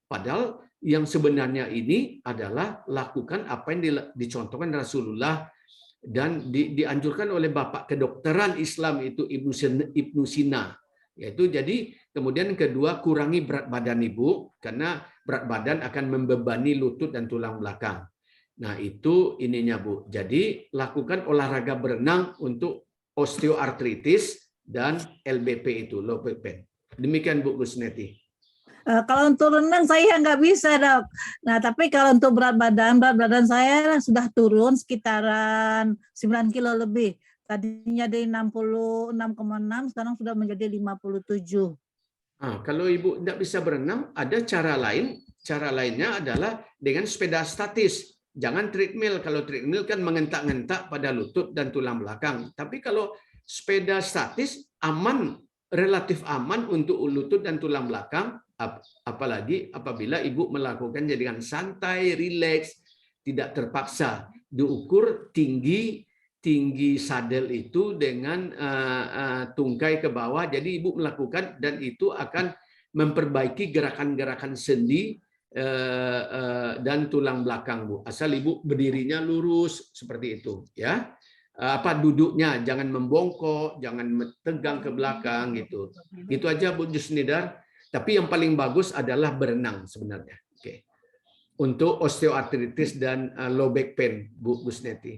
Padahal yang sebenarnya ini adalah lakukan apa yang dicontohkan Rasulullah dan dianjurkan oleh bapak kedokteran Islam itu Ibnu Sina. Yaitu jadi kemudian kedua, kurangi berat badan ibu karena berat badan akan membebani lutut dan tulang belakang. Nah, itu ininya Bu. Jadi lakukan olahraga berenang untuk osteoartritis dan LBP itu, low back pain. Demikian Bu Gusneti. Kalau untuk renang saya nggak bisa Dok. Nah, tapi kalau untuk berat badan saya sudah turun sekitaran 9 kilo lebih. Tadinya dari 66,6 sekarang sudah menjadi 57. Kalau ibu tidak bisa berenang, ada cara lain. Cara lainnya adalah dengan sepeda statis. Jangan treadmill. Kalau treadmill kan mengentak-ngentak pada lutut dan tulang belakang. Tapi kalau sepeda statis aman, relatif aman untuk lutut dan tulang belakang. Apalagi apabila ibu melakukannya dengan santai, rileks, tidak terpaksa. Diukur tinggi sadel itu dengan tungkai ke bawah. Jadi ibu melakukan dan itu akan memperbaiki gerakan-gerakan sendi dan tulang belakang Bu. Asal ibu berdirinya lurus seperti itu, ya. Duduknya jangan membongkok, jangan tegang ke belakang gitu. Gitu aja Bu Jusnidar. Tapi yang paling bagus adalah berenang sebenarnya. Oke. Untuk osteoartritis dan low back pain Bu Gusneti.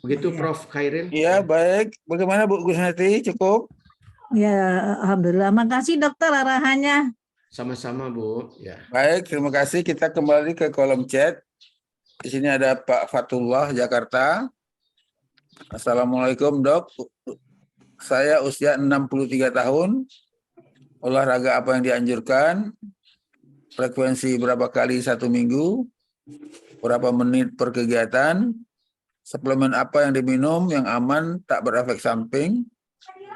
Begitu Prof. Khairil? Iya, baik. Bagaimana Bu Gusnati? Cukup? Ya, alhamdulillah. Makasih dokter arahannya. Sama-sama Bu. Ya. Baik, terima kasih. Kita kembali ke kolom chat. Di sini ada Pak Fatullah, Jakarta. Assalamualaikum dok. Saya usia 63 tahun. Olahraga apa yang dianjurkan? Frekuensi berapa kali satu minggu? Berapa menit per kegiatan? Suplemen apa yang diminum yang aman, tak berefek samping?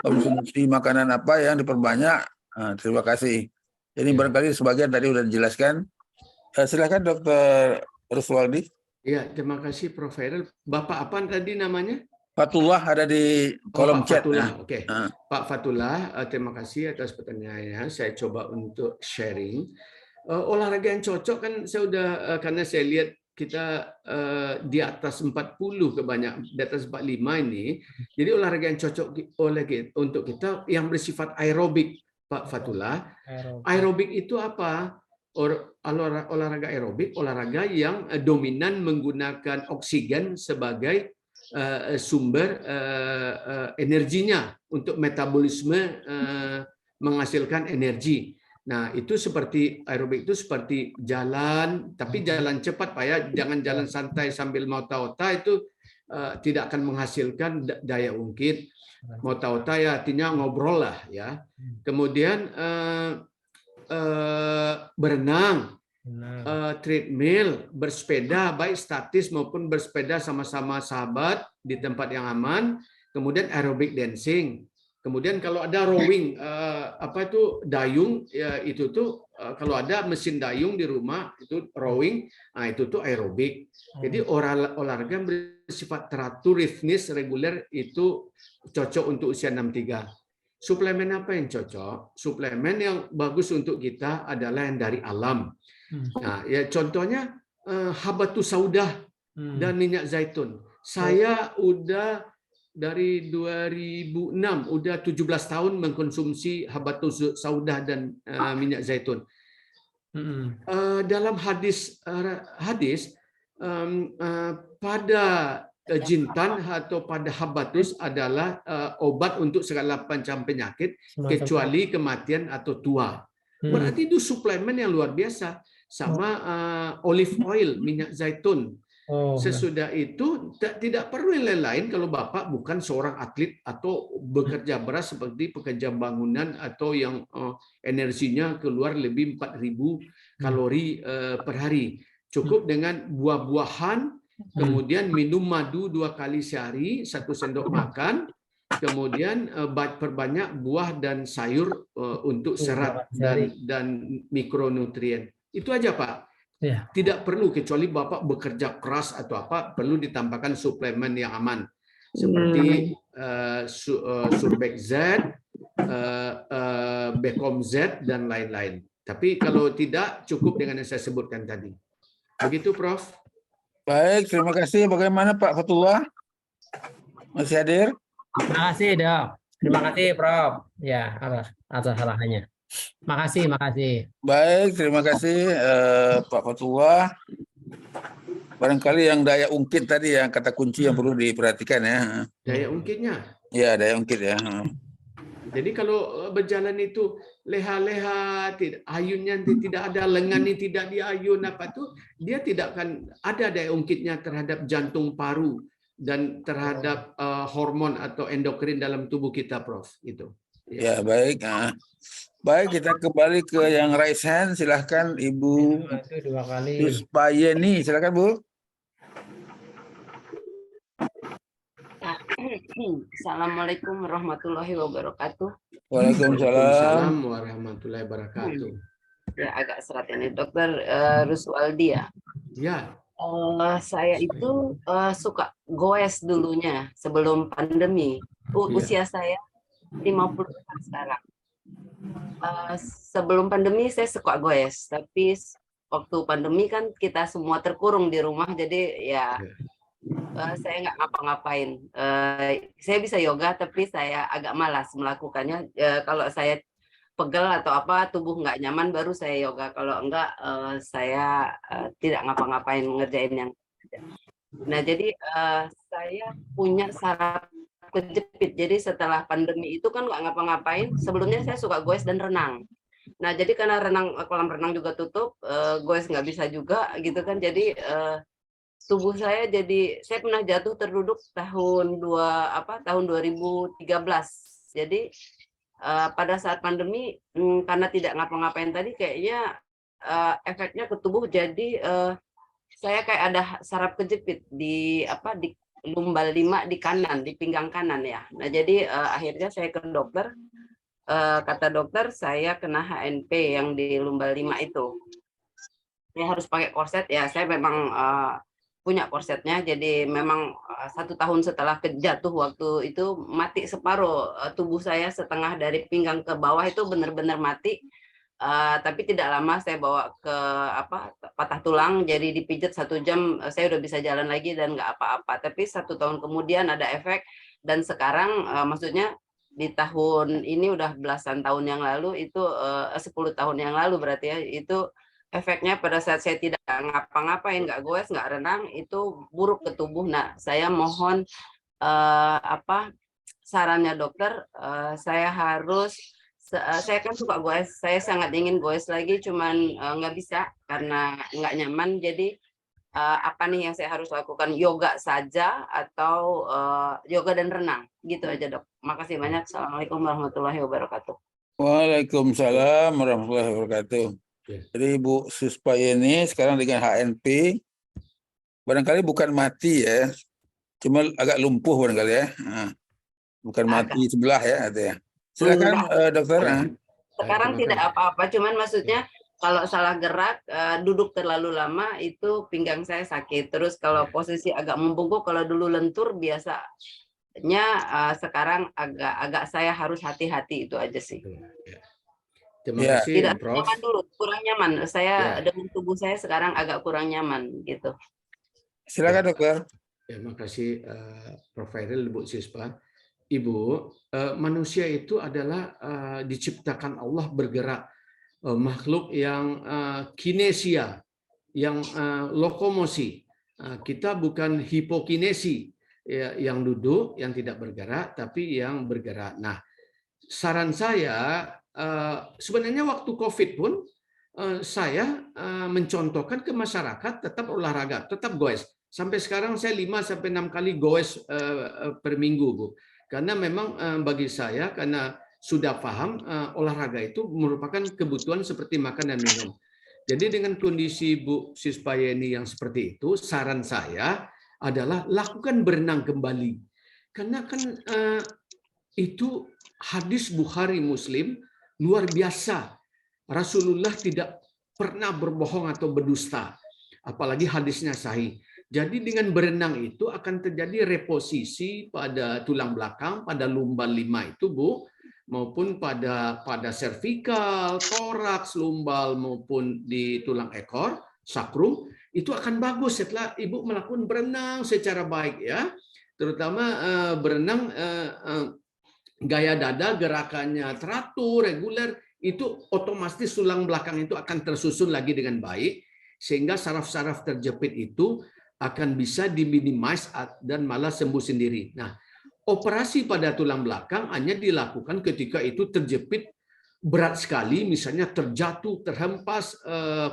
Konsumsi makanan apa yang diperbanyak? Nah, terima kasih. Jadi barangkali sebagian tadi sudah dijelaskan. Silakan Dr. Ruswaldi. Ya, terima kasih Prof. Khairil. Bapak apa tadi namanya? Fatullah ada di kolom Pak chat. Fatullah. Oke. Nah. Pak Fatullah, terima kasih atas pertanyaannya. Saya coba untuk sharing. Olahraga yang cocok kan saya udah, karena saya lihat kita di atas 40 kebanyakan, di atas 45 ini. Jadi olahraga yang cocok untuk kita yang bersifat aerobik, Pak Fatullah. Aerobik itu apa? Olahraga aerobik, olahraga yang dominan menggunakan oksigen sebagai sumber energinya untuk metabolisme menghasilkan energi. Nah, itu seperti aerobik itu seperti jalan, tapi jalan cepat Pak ya, jangan jalan santai sambil mauta-ota, itu tidak akan menghasilkan daya ungkit. Mauta-ota ya artinya ngobrol lah ya. Kemudian berenang, treadmill, bersepeda baik statis maupun bersepeda sama-sama sahabat di tempat yang aman. Kemudian aerobic dancing. Kemudian kalau ada rowing, apa itu dayung, ya itu tuh kalau ada mesin dayung di rumah itu rowing, nah itu tuh aerobik. Jadi olahraga yang bersifat teratur, ritmis, reguler itu cocok untuk usia 63. Suplemen apa yang cocok? Suplemen yang bagus untuk kita adalah yang dari alam. Nah, ya contohnya habatus saudah dan minyak zaitun. Saya udah dari 2006 udah 17 tahun mengkonsumsi habatus saudah dan minyak zaitun. Dalam hadis pada jintan atau pada habatus adalah obat untuk segala macam penyakit kecuali kematian atau tua. Berarti itu suplemen yang luar biasa. Sama olive oil, minyak zaitun. Sesudah itu tidak perlu yang lain kalau Bapak bukan seorang atlet atau bekerja beras seperti pekerja bangunan atau yang energinya keluar lebih 4.000 kalori per hari. Cukup dengan buah-buahan, kemudian minum madu 2 kali sehari, 1 sendok makan, kemudian perbanyak buah dan sayur untuk serat dan mikronutrien. Itu aja Pak. Ya. Tidak perlu kecuali Bapak bekerja keras atau apa, perlu ditambahkan suplemen yang aman seperti Surbex Z, Becom Z dan lain-lain. Tapi kalau tidak cukup dengan yang saya sebutkan tadi. Begitu Prof. Baik, terima kasih. Bagaimana Pak Fatullah? Masih hadir? Terima kasih Dok. Terima kasih Prof. Ya, atas arahannya. Makasih. Baik, terima kasih Pak Fatullah. Barangkali yang daya ungkit tadi yang kata kunci yang perlu diperhatikan ya. Daya ungkitnya? Ya, daya ungkit ya. Jadi kalau berjalan itu leha-leha, ayunnya tidak ada, lengannya tidak diayun apa tuh, dia tidak akan ada daya ungkitnya terhadap jantung, paru dan terhadap hormon atau endokrin dalam tubuh kita, Prof. Itu. Ya, baik. Baik, kita kembali ke yang raise hand. Silahkan Ibu Yuspayeni. Silahkan Bu. Assalamualaikum warahmatullahi wabarakatuh. Waalaikumsalam warahmatullahi wabarakatuh. Ya, agak serat ini, Dokter Ruswaldi ya. Ya. Saya itu suka goes dulunya sebelum pandemi. Usia saya 50 sekarang. Sebelum pandemi saya suka goes, tapi waktu pandemi kan kita semua terkurung di rumah, jadi ya saya nggak ngapa-ngapain. Saya bisa yoga, tapi saya agak malas melakukannya. Kalau saya pegel atau apa, tubuh nggak nyaman, baru saya yoga. Kalau enggak, saya tidak ngapa-ngapain ngerjain yang. Nah, jadi saya punya saraf kejepit. Jadi setelah pandemi itu kan nggak ngapa-ngapain. Sebelumnya saya suka goes dan renang. Nah, jadi karena kolam renang juga tutup, goes nggak bisa juga gitu kan. Jadi tubuh saya saya pernah jatuh terduduk tahun 2013. Jadi pada saat pandemi karena tidak ngapa-ngapain tadi kayaknya efeknya ke tubuh, jadi saya kayak ada saraf kejepit di lumbal 5 di kanan, di pinggang kanan ya. Nah, jadi akhirnya saya ke dokter. Kata dokter saya kena HNP yang di lumbal 5 itu. Saya harus pakai korset ya. Saya memang punya korsetnya. Jadi memang 1 tahun setelah jatuh waktu itu mati separuh tubuh saya, setengah dari pinggang ke bawah itu benar-benar mati. Tapi tidak lama saya bawa ke patah tulang, jadi dipijat 1 jam saya udah bisa jalan lagi dan nggak apa-apa. Tapi 1 tahun kemudian ada efek, dan sekarang maksudnya di tahun ini udah belasan tahun yang lalu itu 10 tahun yang lalu berarti ya, itu efeknya pada saat saya tidak ngapa-ngapain, nggak goes, nggak renang, itu buruk ke tubuh. Nah, saya mohon sarannya dokter. Saya kan suka goes, saya sangat ingin goes lagi, cuman nggak bisa karena nggak nyaman. Jadi apa nih yang saya harus lakukan? Yoga saja atau yoga dan renang? Gitu aja, Dok. Makasih banyak. Assalamualaikum warahmatullahi wabarakatuh. Waalaikumsalam warahmatullahi wabarakatuh. Jadi Ibu Suspayeni sekarang dengan HNP, barangkali bukan mati ya, cuma agak lumpuh barangkali ya. Bukan mati sebelah ya, artinya. Silakan dokter. Sekarang tidak apa-apa, cuman maksudnya kalau salah gerak, duduk terlalu lama itu pinggang saya sakit. Terus kalau posisi agak membungkuk, kalau dulu lentur biasanya, sekarang agak saya harus hati-hati, itu aja sih. Terima kasih, Tidak Prof. nyaman dulu, kurang nyaman. Saya dengan tubuh saya sekarang agak kurang nyaman gitu. Silakan dokter. Terima kasih Prof. Hairil, Bu Sispa. Ibu, manusia itu adalah diciptakan Allah bergerak, makhluk yang kinesia, yang lokomosi. Kita bukan hipokinesi, yang duduk, yang tidak bergerak, tapi yang bergerak. Nah, saran saya, sebenarnya waktu COVID pun saya mencontohkan ke masyarakat tetap olahraga, tetap goes. Sampai sekarang saya 5-6 kali goes per minggu, Bu. Karena memang bagi saya, karena sudah paham olahraga itu merupakan kebutuhan seperti makan dan minum. Jadi dengan kondisi Bu Suspayeni yang seperti itu, saran saya adalah lakukan berenang kembali. Karena kan itu hadis Bukhari Muslim luar biasa. Rasulullah tidak pernah berbohong atau berdusta. Apalagi hadisnya sahih. Jadi dengan berenang itu akan terjadi reposisi pada tulang belakang, pada lumbal 5 itu, Bu, maupun pada servikal, toraks, lumbal, maupun di tulang ekor, sakrum, itu akan bagus setelah Ibu melakukan berenang secara baik ya. Terutama berenang gaya dada, gerakannya teratur, reguler, itu otomatis tulang belakang itu akan tersusun lagi dengan baik, sehingga saraf-saraf terjepit itu akan bisa diminimize dan malah sembuh sendiri. Nah, operasi pada tulang belakang hanya dilakukan ketika itu terjepit berat sekali, misalnya terjatuh, terhempas,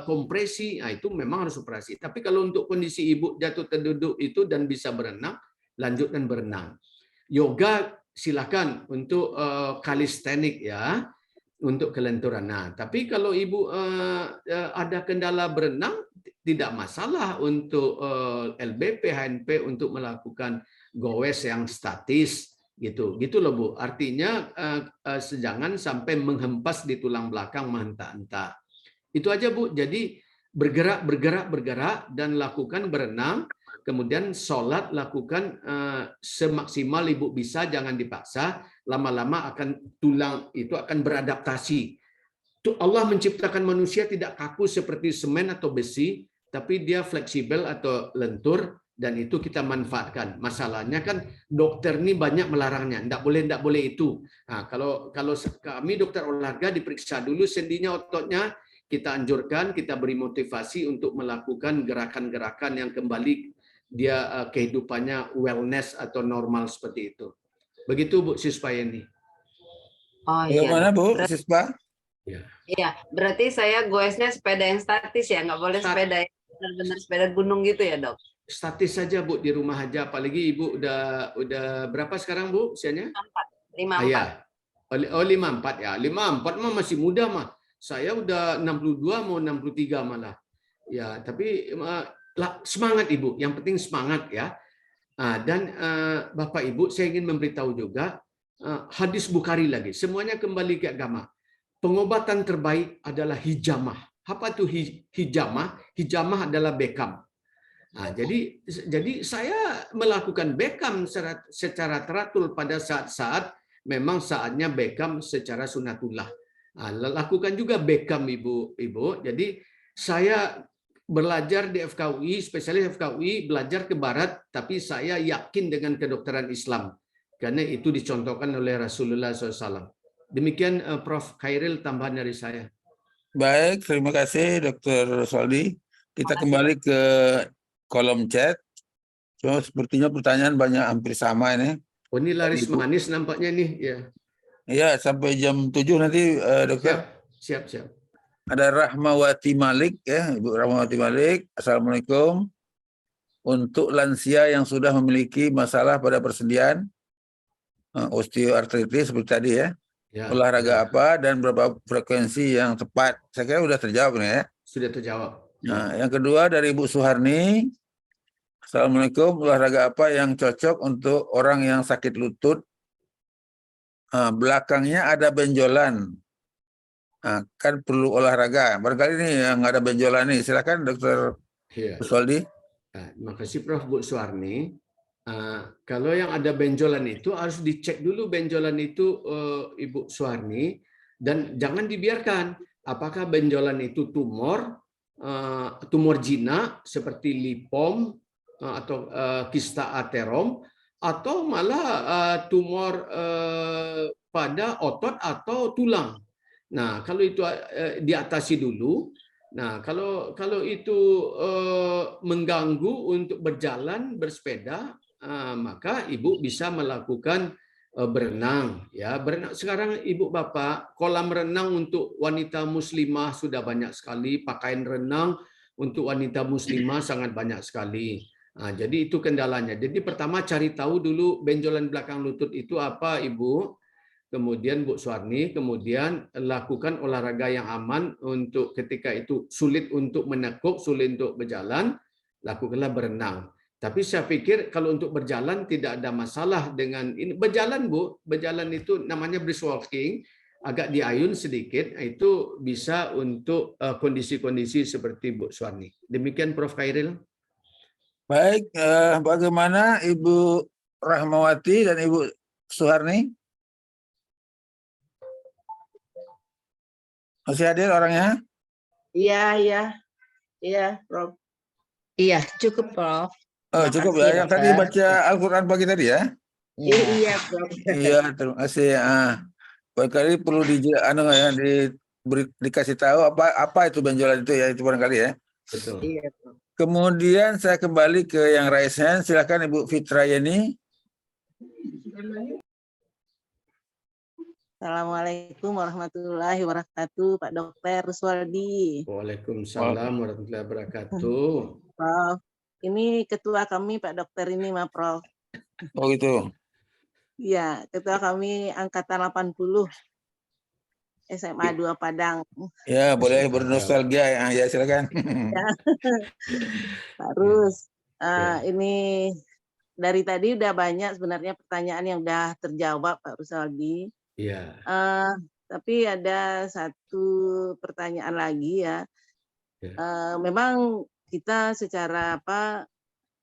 kompresi, nah itu memang harus operasi. Tapi kalau untuk kondisi Ibu jatuh terduduk itu dan bisa berenang, lanjutkan berenang. Yoga silakan untuk kalistenik ya, untuk kelenturan. Nah, tapi kalau Ibu ada kendala berenang, tidak masalah untuk LBP, HNP untuk melakukan goes yang statis gitu loh Bu. Artinya jangan sampai menghempas di tulang belakang menghentak-hentak. Itu aja Bu. Jadi bergerak dan lakukan berenang. Kemudian sholat lakukan semaksimal Ibu bisa, jangan dipaksa. Lama-lama akan tulang itu akan beradaptasi. Allah menciptakan manusia tidak kaku seperti semen atau besi, tapi dia fleksibel atau lentur, dan itu kita manfaatkan. Masalahnya kan dokter ini banyak melarangnya, enggak boleh itu. Nah, kalau kami dokter olahraga diperiksa dulu sendinya, ototnya, kita anjurkan, kita beri motivasi untuk melakukan gerakan-gerakan yang kembali dia kehidupannya wellness atau normal seperti itu. Begitu Bu Sispa ini. Oh iya, Bagaimana Dok. Bu Berarti, Sispa? iya, berarti saya goesnya sepeda yang statis ya, nggak boleh sepeda yang benar-benar sepeda gunung gitu ya, Dok? Statis saja Bu, di rumah aja. Apalagi Ibu udah berapa sekarang Bu usianya? 54. Ya. Oh 54 ya. 54 mah masih muda mah. Saya udah 62 mau 63 malah. Ya, tapi semangat Ibu. Yang penting semangat ya. Dan Bapak Ibu, saya ingin memberitahu juga hadis Bukhari lagi. Semuanya kembali ke agama. Pengobatan terbaik adalah hijamah. Apa itu hijamah? Hijamah adalah bekam. Jadi saya melakukan bekam secara teratur pada saat-saat memang saatnya bekam secara sunatullah. Lakukan juga bekam ibu-ibu. Jadi saya belajar di FKUI, spesialis FKUI, belajar ke barat, tapi saya yakin dengan kedokteran Islam. Karena itu dicontohkan oleh Rasulullah SAW. Demikian Prof. Khairil tambahan dari saya. Baik, terima kasih Dr. Soldi. Kita kembali ke kolom chat. So, sepertinya pertanyaan banyak hampir sama ini. Oh, ini laris manis nampaknya nih. Ya. Ya, sampai jam 7 nanti dokter. Siap. Ada Rahmawati Malik ya, Ibu Rahmawati Malik. Assalamualaikum. Untuk lansia yang sudah memiliki masalah pada persendian, osteoartritis seperti tadi ya. Olahraga apa dan berapa frekuensi yang tepat? Saya kira sudah terjawab nih ya. Sudah terjawab. Nah, yang kedua dari Ibu Suharni. Assalamualaikum, olahraga apa yang cocok untuk orang yang sakit lutut? Belakangnya ada benjolan. Kan perlu olahraga. Barangkali ini yang ada benjolan nih. Silakan Dr. Soldi. Terima kasih Prof. Bu Suharni. Kalau yang ada benjolan itu harus dicek dulu benjolan itu Ibu Suharni, dan jangan dibiarkan. Apakah benjolan itu tumor jinak seperti lipom atau kista aterom, atau malah tumor pada otot atau tulang. Nah, kalau itu diatasi dulu. Nah, kalau itu mengganggu untuk berjalan, bersepeda, maka Ibu bisa melakukan berenang. Ya, berenang. Sekarang Ibu Bapak, kolam renang untuk wanita muslimah sudah banyak sekali. Pakaian renang untuk wanita muslimah sangat banyak sekali. Jadi itu kendalanya. Jadi pertama cari tahu dulu benjolan belakang lutut itu apa, Ibu. Kemudian Bu Suharni, kemudian lakukan olahraga yang aman untuk ketika itu sulit untuk menekuk, sulit untuk berjalan, lakukanlah berenang. Tapi saya pikir kalau untuk berjalan tidak ada masalah dengan ini. Berjalan Bu, berjalan itu namanya brisk walking, agak diayun sedikit, itu bisa untuk kondisi-kondisi seperti Bu Suharni. Demikian Prof. Khairil. Baik, bagaimana Ibu Rahmawati dan Ibu Suharni? Masih hadir orangnya? Iya, Prof. Iya, cukup, Prof. Oh, cukup ya. Yang tadi baca Al-Quran pagi tadi ya? Iya, Prof. Iya, terima kasih. Barangkali perlu dikasih tahu apa itu benjolan itu ya, itu barangkali ya. Betul. Iya, Prof. Kemudian saya kembali ke yang raise hand. Silakan Ibu Fitra Yeni. Assalamualaikum warahmatullahi wabarakatuh, Pak Dokter Ruswaldi. Waalaikumsalam warahmatullahi wabarakatuh. Prof, ini ketua kami Pak Dokter ini mah Prof. Oh gitu. Iya, ketua kami angkatan 80 SMA 2 Padang. Ya, boleh bernostalgia ya, silakan. Ya. Terus ini dari tadi udah banyak sebenarnya pertanyaan yang udah terjawab Pak Ruswaldi. Iya. Tapi ada satu pertanyaan lagi ya. Memang kita secara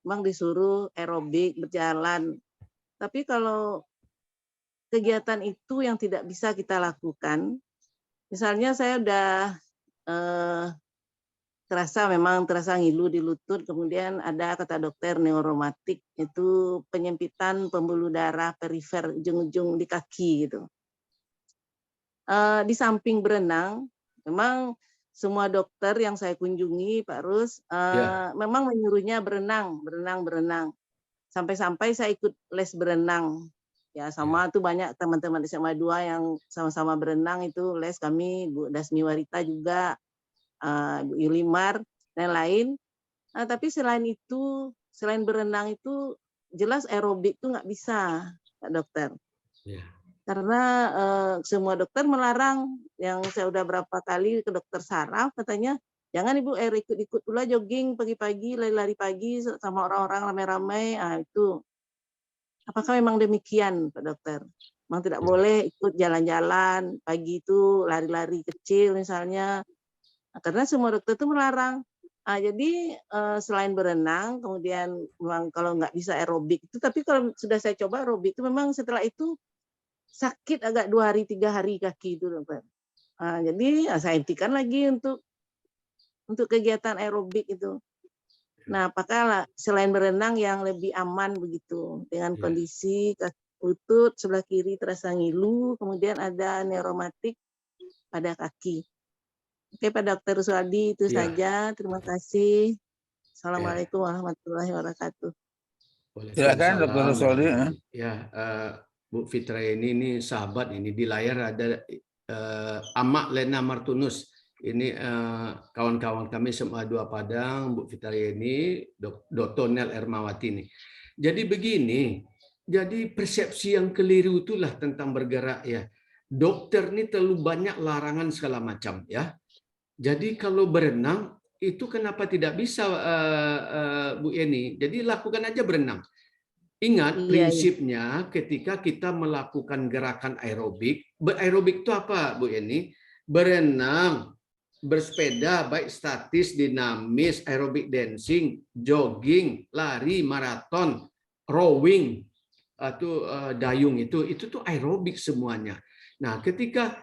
memang disuruh aerobik berjalan. Tapi kalau kegiatan itu yang tidak bisa kita lakukan, misalnya saya udah terasa ngilu di lutut, kemudian ada kata dokter neuromatik, itu penyempitan pembuluh darah perifer ujung-ujung di kaki gitu. Di samping berenang, memang semua dokter yang saya kunjungi, Pak Rus, Ya. memang menyuruhnya berenang. Sampai-sampai saya ikut les berenang. Ya, sama tuh banyak teman-teman SMA 2 yang sama-sama berenang itu les kami, Bu Dasmi Warita juga, Bu Yulimar, dan lain. Tapi selain itu, selain berenang itu jelas aerobik itu nggak bisa, Pak Dokter. Ya. Karena semua dokter melarang. Yang saya udah berapa kali ke dokter saraf katanya, jangan Ibu ikut-ikut pula jogging pagi-pagi, lari-lari pagi sama orang-orang ramai-ramai. Itu apakah memang demikian, Pak Dokter? Memang tidak boleh ikut jalan-jalan pagi itu lari-lari kecil misalnya. Karena semua dokter itu melarang. Jadi selain berenang, kemudian memang kalau nggak bisa aerobik itu, tapi kalau sudah saya coba aerobik itu memang setelah itu sakit agak 2 hari 3 hari kaki itu, Dokter. Jadi saya hentikan lagi untuk kegiatan aerobik itu. Nah, apakah selain berenang yang lebih aman begitu dengan kondisi lutut sebelah kiri terasa ngilu, kemudian ada neuromatik pada kaki. Oke, Pak Dokter Ruswadi, itu saja. Terima kasih. Assalamualaikum warahmatullahi wabarakatuh. Silakan Dr. Ruswadi. Ya, Bu Fitra ini sahabat ini di layar ada Amak Lena Martunus. Ini kawan-kawan kami SMA 2 Padang, Bu Fitra ini, Dr. Nel Ermawati ini. Jadi begini, jadi persepsi yang keliru itulah tentang bergerak ya. Dokter ini terlalu banyak larangan segala macam ya. Jadi kalau berenang itu kenapa tidak bisa Bu Eni? Jadi lakukan aja berenang. Ingat prinsipnya ketika kita melakukan gerakan aerobik, aerobik itu apa Bu Eni? Berenang, bersepeda baik statis, dinamis, aerobik dancing, jogging, lari, maraton, rowing, atau dayung itu tuh aerobik semuanya. Nah, ketika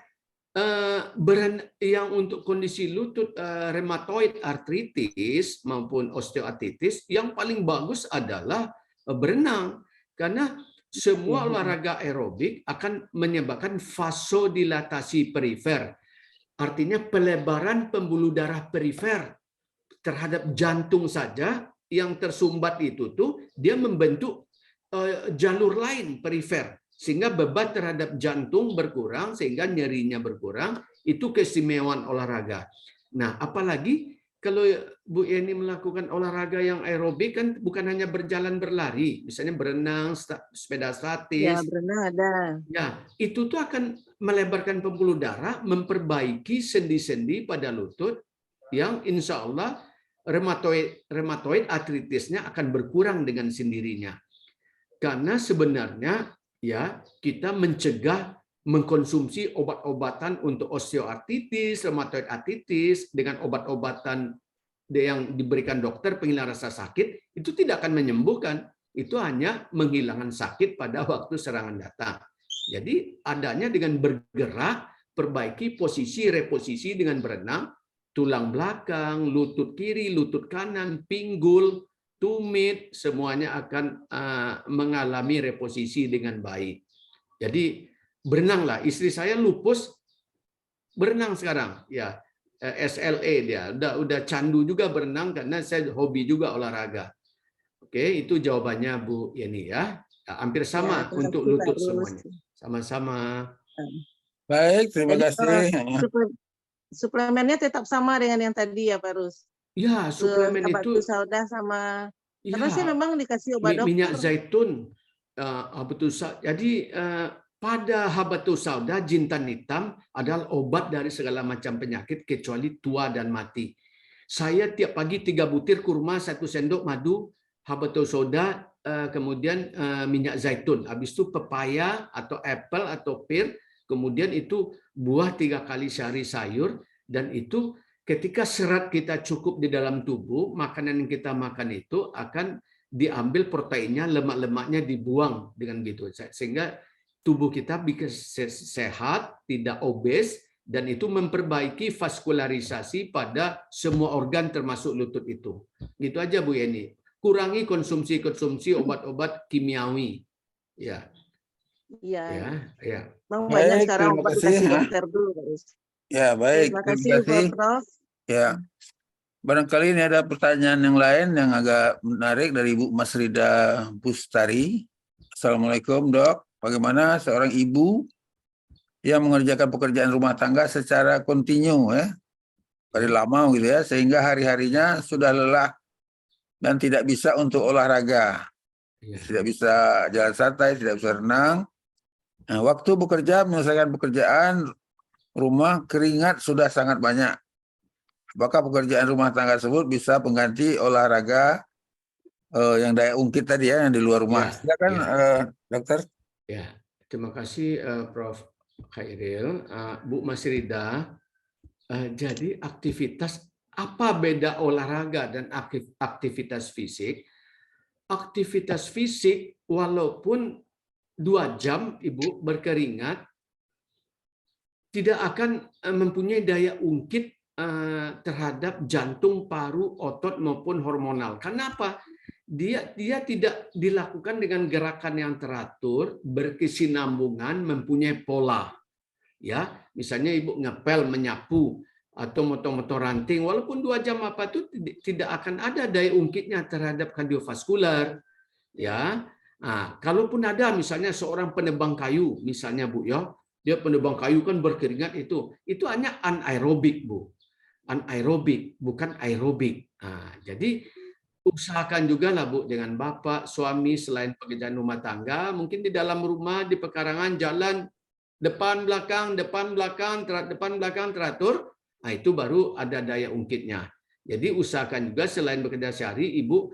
yang untuk kondisi lutut rheumatoid arthritis maupun osteoartritis, yang paling bagus adalah berenang, karena semua olahraga aerobik akan menyebabkan vasodilatasi perifer, artinya pelebaran pembuluh darah perifer terhadap jantung saja yang tersumbat itu tuh dia membentuk jalur lain perifer, sehingga beban terhadap jantung berkurang, sehingga nyerinya berkurang. Itu keistimewaan olahraga. Nah, apalagi kalau Bu Eni melakukan olahraga yang aerobik kan bukan hanya berjalan berlari, misalnya berenang, sepeda statis. Ya, berenang ada. Ya, itu tuh akan melebarkan pembuluh darah, memperbaiki sendi-sendi pada lutut yang insya Allah rheumatoid arthritisnya akan berkurang dengan sendirinya. Karena sebenarnya ya kita mencegah mengkonsumsi obat-obatan untuk osteoartritis, rheumatoid arthritis dengan obat-obatan yang diberikan dokter penghilang rasa sakit, itu tidak akan menyembuhkan, itu hanya menghilangkan sakit pada waktu serangan datang. Jadi adanya dengan bergerak, perbaiki posisi reposisi dengan berenang, tulang belakang, lutut kiri, lutut kanan, pinggul, tumit, semuanya akan mengalami reposisi dengan baik. Jadi berenanglah. Istri saya lupus, berenang sekarang, ya SLA dia, udah candu juga berenang karena saya hobi juga olahraga. Oke, itu jawabannya Bu Yeni ya. Hampir sama Ya, untuk lutut semuanya. Sama-sama. Baik, terima kasih. Suplemennya tetap sama dengan yang tadi ya Pak Rus? Ya, suplemen itu sauda sama. Ya, Karena sih memang dikasih obat dokter. Minyak zaitun, jadi pada habatus sauda, jintan hitam adalah obat dari segala macam penyakit kecuali tua dan mati. Saya tiap pagi 3 butir kurma, 1 sendok madu, habatus sauda, kemudian minyak zaitun. Habis itu pepaya atau apple atau pir, kemudian itu buah 3 kali sehari sayur, dan itu ketika serat kita cukup di dalam tubuh, makanan yang kita makan itu akan diambil proteinnya, lemak-lemaknya dibuang dengan gitu. Sehingga tubuh kita bisa sehat, tidak obes, dan itu memperbaiki vaskularisasi pada semua organ termasuk lutut itu. Gitu aja Bu Yeni. Kurangi konsumsi obat-obat kimiawi. Ya. Iya. Ya. Banyak sekarang obat dikasih dokter dulu. Ya, baik. Terima kasih Prof. Ya, barangkali ini ada pertanyaan yang lain yang agak menarik dari Ibu Mas Rida Bustari. Assalamualaikum dok, bagaimana seorang ibu yang mengerjakan pekerjaan rumah tangga secara kontinu ya, dari lama gitu ya, sehingga hari-harinya sudah lelah dan tidak bisa untuk olahraga, tidak bisa jalan santai, tidak bisa renang. Nah, waktu bekerja menyelesaikan pekerjaan rumah, keringat sudah sangat banyak. Apakah pekerjaan rumah tangga tersebut bisa pengganti olahraga yang daya ungkit tadi ya, yang di luar rumah? Silakan dokter. Ya, terima kasih Prof. Khairil. Bu Mas Rida, jadi aktivitas apa beda olahraga dan aktivitas fisik? Aktivitas fisik walaupun 2 jam Ibu berkeringat tidak akan mempunyai daya ungkit terhadap jantung, paru, otot maupun hormonal. Kenapa? Dia tidak dilakukan dengan gerakan yang teratur, berkesinambungan, mempunyai pola. Ya, misalnya Ibu ngepel, menyapu atau motong-motong ranting, walaupun 2 jam apa itu tidak akan ada daya ungkitnya terhadap kardiovaskular. Ya, nah, kalaupun ada misalnya seorang penebang kayu, misalnya Bu ya, dia penebang kayu kan berkeringat itu hanya anaerobik Bu, anaerobik bukan aerobik. Nah, jadi usahakan juga lah Bu dengan bapak, suami selain pekerjaan rumah tangga, mungkin di dalam rumah, di pekarangan, jalan depan belakang teratur. Nah, itu baru ada daya ungkitnya. Jadi usahakan juga selain bekerja sehari, Ibu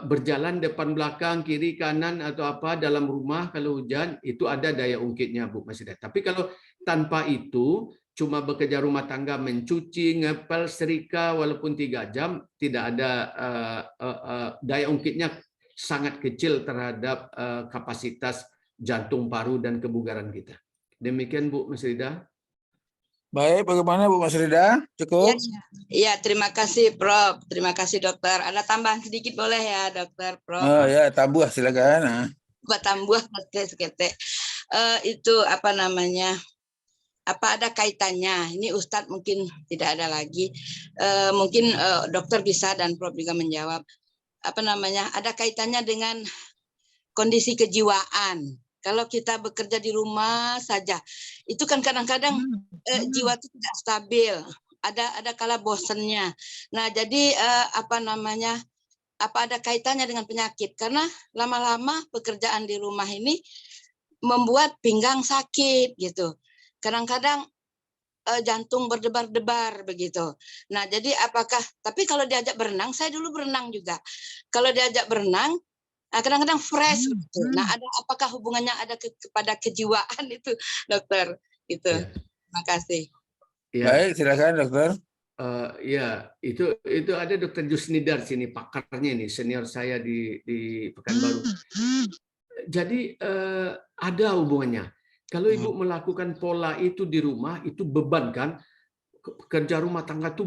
berjalan depan belakang, kiri kanan atau apa dalam rumah kalau hujan, itu ada daya ungkitnya Bu Mas Rida. Tapi kalau tanpa itu, cuma bekerja rumah tangga, mencuci, ngepel, setrika walaupun 3 jam, tidak ada daya ungkitnya sangat kecil terhadap kapasitas jantung, paru, dan kebugaran kita. Demikian Bu Mas Rida. Baik, bagaimana Bu Mas Rida? Cukup? Iya, terima kasih Prof. Terima kasih dokter. Ada tambahan sedikit boleh ya dokter, Prof? Oh ya, tambah silakan. Buat tambah sekete. Itu apa namanya? Apa ada kaitannya? Ini Ustadz mungkin tidak ada lagi. Mungkin dokter bisa dan Prof juga menjawab. Apa namanya? Ada kaitannya dengan kondisi kejiwaan. Kalau kita bekerja di rumah saja, itu kan kadang-kadang jiwa itu tidak stabil. Ada kala bosennya. Nah, jadi apa namanya? Apa ada kaitannya dengan penyakit? Karena lama-lama pekerjaan di rumah ini membuat pinggang sakit gitu. Kadang-kadang jantung berdebar-debar begitu. Nah, jadi apakah? Tapi kalau diajak berenang, saya dulu berenang juga. Kalau diajak berenang, kadang-kadang fresh gitu. Nah, apakah hubungannya ada kepada kejiwaan itu, dokter? Itu. Ya. Terima kasih. Ya. Baik, silakan dokter. Ya, itu ada Dokter Jusnidar sini, pakarnya ini, senior saya di Pekanbaru. Jadi ada hubungannya. Kalau Ibu melakukan pola itu di rumah, itu beban kan? Kerja rumah tangga itu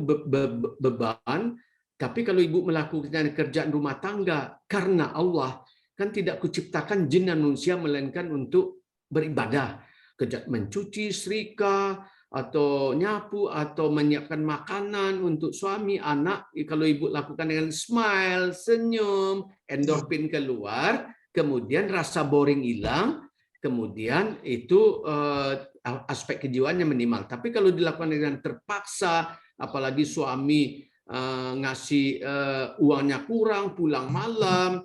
beban. Tapi kalau Ibu melakukan kerjaan rumah tangga karena Allah, kan tidak kuciptakan jin dan manusia melainkan untuk beribadah. Kerja mencuci, setrika, atau nyapu, atau menyiapkan makanan untuk suami, anak. Kalau Ibu lakukan dengan smile, senyum, endorfin keluar, kemudian rasa boring hilang, kemudian itu aspek kejiwaannya minimal. Tapi kalau dilakukan dengan terpaksa, apalagi suami ngasih uangnya kurang, pulang malam,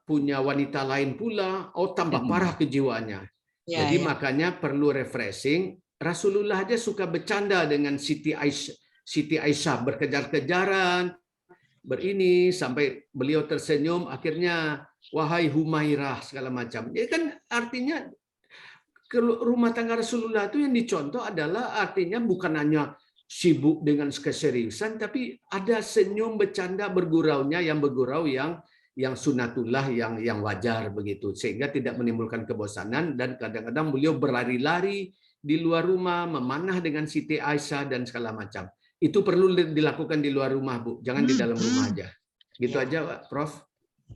punya wanita lain pula, tambah parah kejiwaannya. Jadi makanya perlu refreshing. Rasulullah aja suka bercanda dengan Siti Aisyah, berkejar-kejaran, berini sampai beliau tersenyum, akhirnya wahai Humairah segala macam. Jadi kan artinya rumah tangga Rasulullah itu yang dicontoh adalah artinya bukan hanya sibuk dengan keseriusan, tapi ada senyum, bercanda, berguraunya, yang bergurau yang sunatullah, yang wajar begitu, sehingga tidak menimbulkan kebosanan. Dan kadang-kadang beliau berlari-lari di luar rumah, memanah dengan Siti Aisyah dan segala macam. Itu perlu dilakukan di luar rumah, Bu, jangan di dalam rumah aja. Gitu aja, Prof.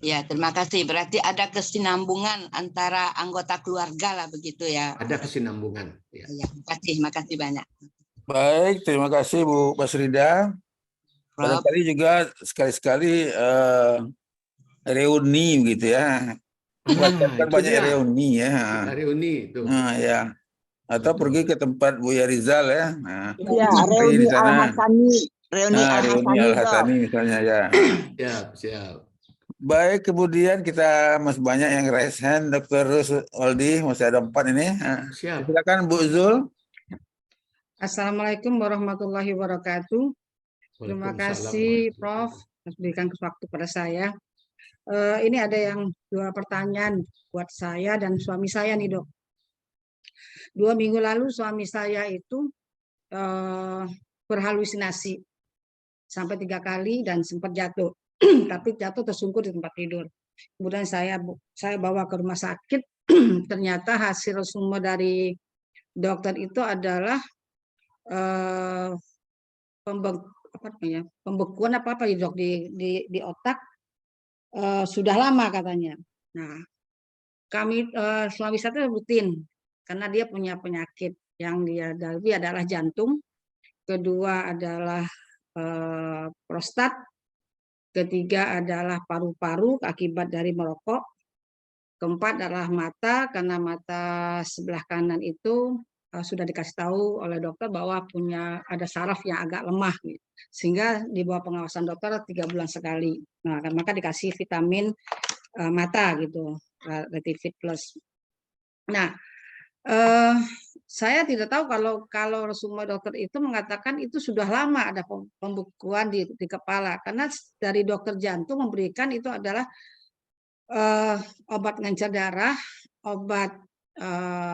Ya, terima kasih. Berarti ada kesinambungan antara anggota keluarga lah begitu ya. Ada kesinambungan. Ya. Ya, makasih banyak. Baik, terima kasih Bu Basrida. Barangkali juga sekali-sekali reuni gitu ya. Kan Itu banyak dia. reuni ya. Reuni itu. Nah, ya. Atau Betul. pergi ke tempat Buya Rizal ya. Nah, Iya, pergi di reuni sana. Al-Hasani, reuni Nah, reuni Al-Hasani, Dok. Al-Hasani misalnya ya. Siap, siap. Baik, kemudian kita masih banyak yang raise hand, Dr. Ruswaldi, masih ada 4 ini. Nah, Siap. silakan Bu Zul. Assalamualaikum warahmatullahi wabarakatuh. Terima kasih Prof atas berikan waktu pada saya. Ini ada yang 2 pertanyaan buat saya dan suami saya nih Dok. 2 minggu lalu suami saya itu berhalusinasi sampai 3 kali dan sempat jatuh. Tapi jatuh tersungkur di tempat tidur. Kemudian saya bawa ke rumah sakit. Ternyata hasil semua dari dokter itu adalah pembekuan apa ya Dok di otak sudah lama katanya. Nah, kami suami saya rutin karena dia punya penyakit yang dia dalami adalah jantung, kedua adalah prostat, ketiga adalah paru-paru akibat dari merokok, keempat adalah mata karena mata sebelah kanan itu sudah dikasih tahu oleh dokter bahwa ada saraf yang agak lemah, gitu. Sehingga di bawah pengawasan dokter 3 bulan sekali. Nah, maka dikasih vitamin mata gitu, Retivit Plus. Nah, saya tidak tahu kalau semua dokter itu mengatakan itu sudah lama ada pembekuan di kepala, karena dari dokter jantung memberikan itu adalah obat pengencer darah, obat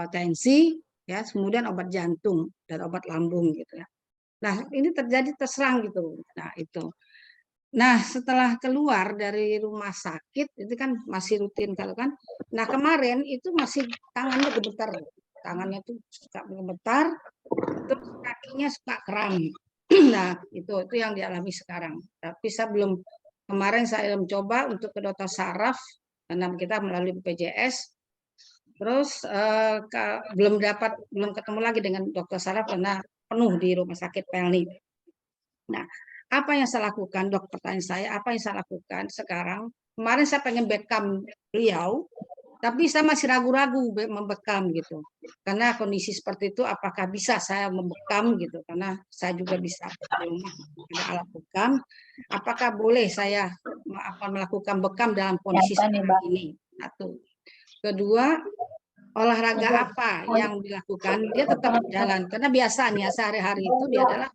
tensi, ya, kemudian obat jantung dan obat lambung gitu ya. Nah, ini terserang gitu. Nah, itu. Nah, setelah keluar dari rumah sakit itu kan masih rutin kalau kan. Nah, kemarin itu masih tangannya gemetar. Tangannya tuh suka gemetar, terus kakinya suka kram. Nah, itu yang dialami sekarang. Tapi kemarin saya mencoba untuk ke dokter saraf karena kita melalui BPJS. Terus belum ketemu lagi dengan dokter saraf karena penuh di rumah sakit Pelni. Nah, apa yang saya lakukan, Dok? Pertanyaan saya, apa yang saya lakukan sekarang? Kemarin saya pengen bekam beliau, tapi saya masih ragu-ragu membekam gitu. Karena kondisi seperti itu, apakah bisa saya membekam gitu? Karena saya juga bisa ada alat bekam. Apakah boleh saya melakukan bekam dalam kondisi seperti ini? Satu. Kedua, olahraga apa yang dilakukan? Dia tetap jalan. Karena biasanya sehari-hari itu dia adalah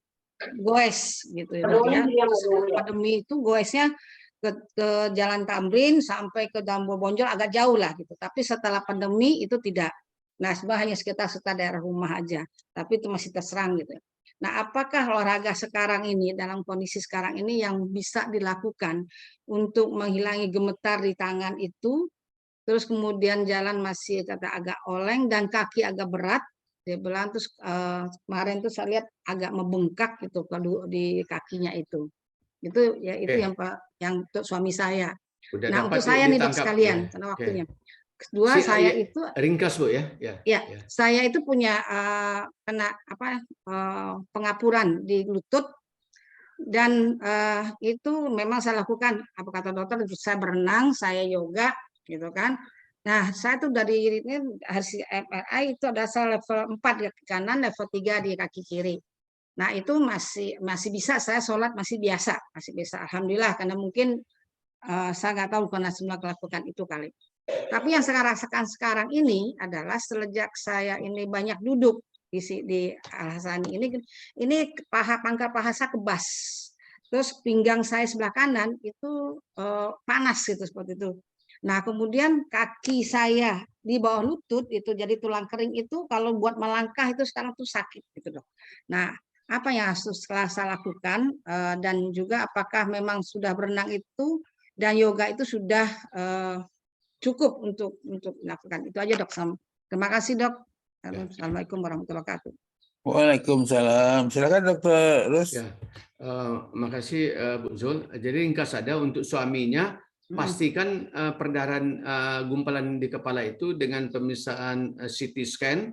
goes gitu ya. Pandemi itu goesnya ke Jalan Tamrin sampai ke Dambo Bonjol agak jauh lah gitu. Tapi setelah pandemi itu tidak. Nah, sebenarnya hanya sekitar daerah rumah aja. Tapi itu masih terserang gitu. Nah, apakah olahraga sekarang ini dalam kondisi sekarang ini yang bisa dilakukan untuk menghilangi gemetar di tangan itu? Terus kemudian jalan masih agak oleng dan kaki agak berat. Dia bilang terus kemarin tuh saya lihat agak membengkak gitu di kakinya itu. Itu ya itu yang untuk suami saya. Udah nah, untuk saya nih Dok sekalian karena waktunya. Kedua saya itu ringkas Bu ya. Ya, saya itu punya kena pengapuran di lutut dan itu memang saya lakukan apa kata dokter, saya berenang, saya yoga gitu kan. Nah, saya tuh dari ini hasil MRI itu ada level 4 di kaki kanan, level 3 di kaki kiri. Nah, itu masih bisa saya sholat masih biasa. Alhamdulillah, karena mungkin saya nggak tahu karena semua melakukan itu kali. Tapi yang saya rasakan sekarang ini adalah sejak saya ini banyak duduk di Al-Hasani ini pangkal paha saya kebas. Terus pinggang saya sebelah kanan itu panas gitu seperti itu. Nah, kemudian kaki saya di bawah lutut itu jadi tulang kering itu kalau buat melangkah itu sekarang tuh sakit gitu Dok. Nah, apa yang harus saya lakukan dan juga apakah memang sudah berenang itu dan yoga itu sudah cukup untuk melakukan itu aja Dok. Terima kasih Dok. Assalamualaikum warahmatullahi wabarakatuh. Waalaikumsalam. Silakan Dokter Rus. Ya, makasih Bu Zul. Jadi ringkas saja untuk suaminya. Pastikan perdarahan gumpalan di kepala itu dengan pemeriksaan CT scan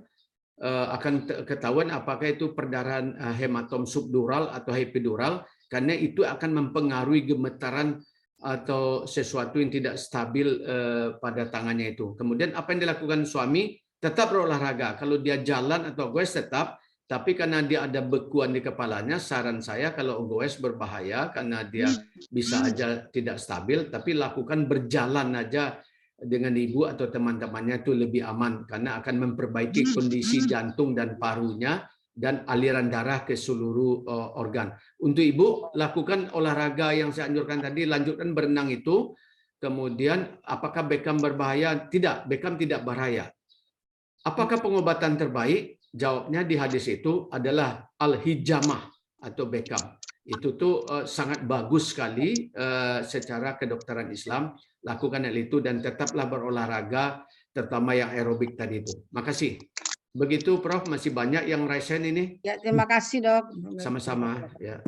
akan ketahuan apakah itu perdarahan hematom subdural atau epidural, karena itu akan mempengaruhi gemetaran atau sesuatu yang tidak stabil pada tangannya itu. Kemudian apa yang dilakukan suami? Tetap berolahraga. Kalau dia jalan atau goes tetap, tapi karena dia ada bekuan di kepalanya, saran saya kalau goes berbahaya karena dia bisa aja tidak stabil, tapi lakukan berjalan aja dengan ibu atau teman-temannya itu lebih aman karena akan memperbaiki kondisi jantung dan parunya dan aliran darah ke seluruh organ. Untuk ibu, lakukan olahraga yang saya anjurkan tadi, lanjutkan berenang itu. Kemudian, apakah Beckham berbahaya? Tidak, Beckham tidak bahaya. Apakah pengobatan terbaik? Jawabnya di hadis itu adalah al-hijamah atau Beckham. Itu tuh sangat bagus sekali secara kedokteran Islam. Lakukan hal itu dan tetaplah berolahraga, terutama yang aerobik tadi itu. Makasih. Begitu Prof, masih banyak yang resen ini. Ya, terima kasih Dok. Sama-sama. Ya.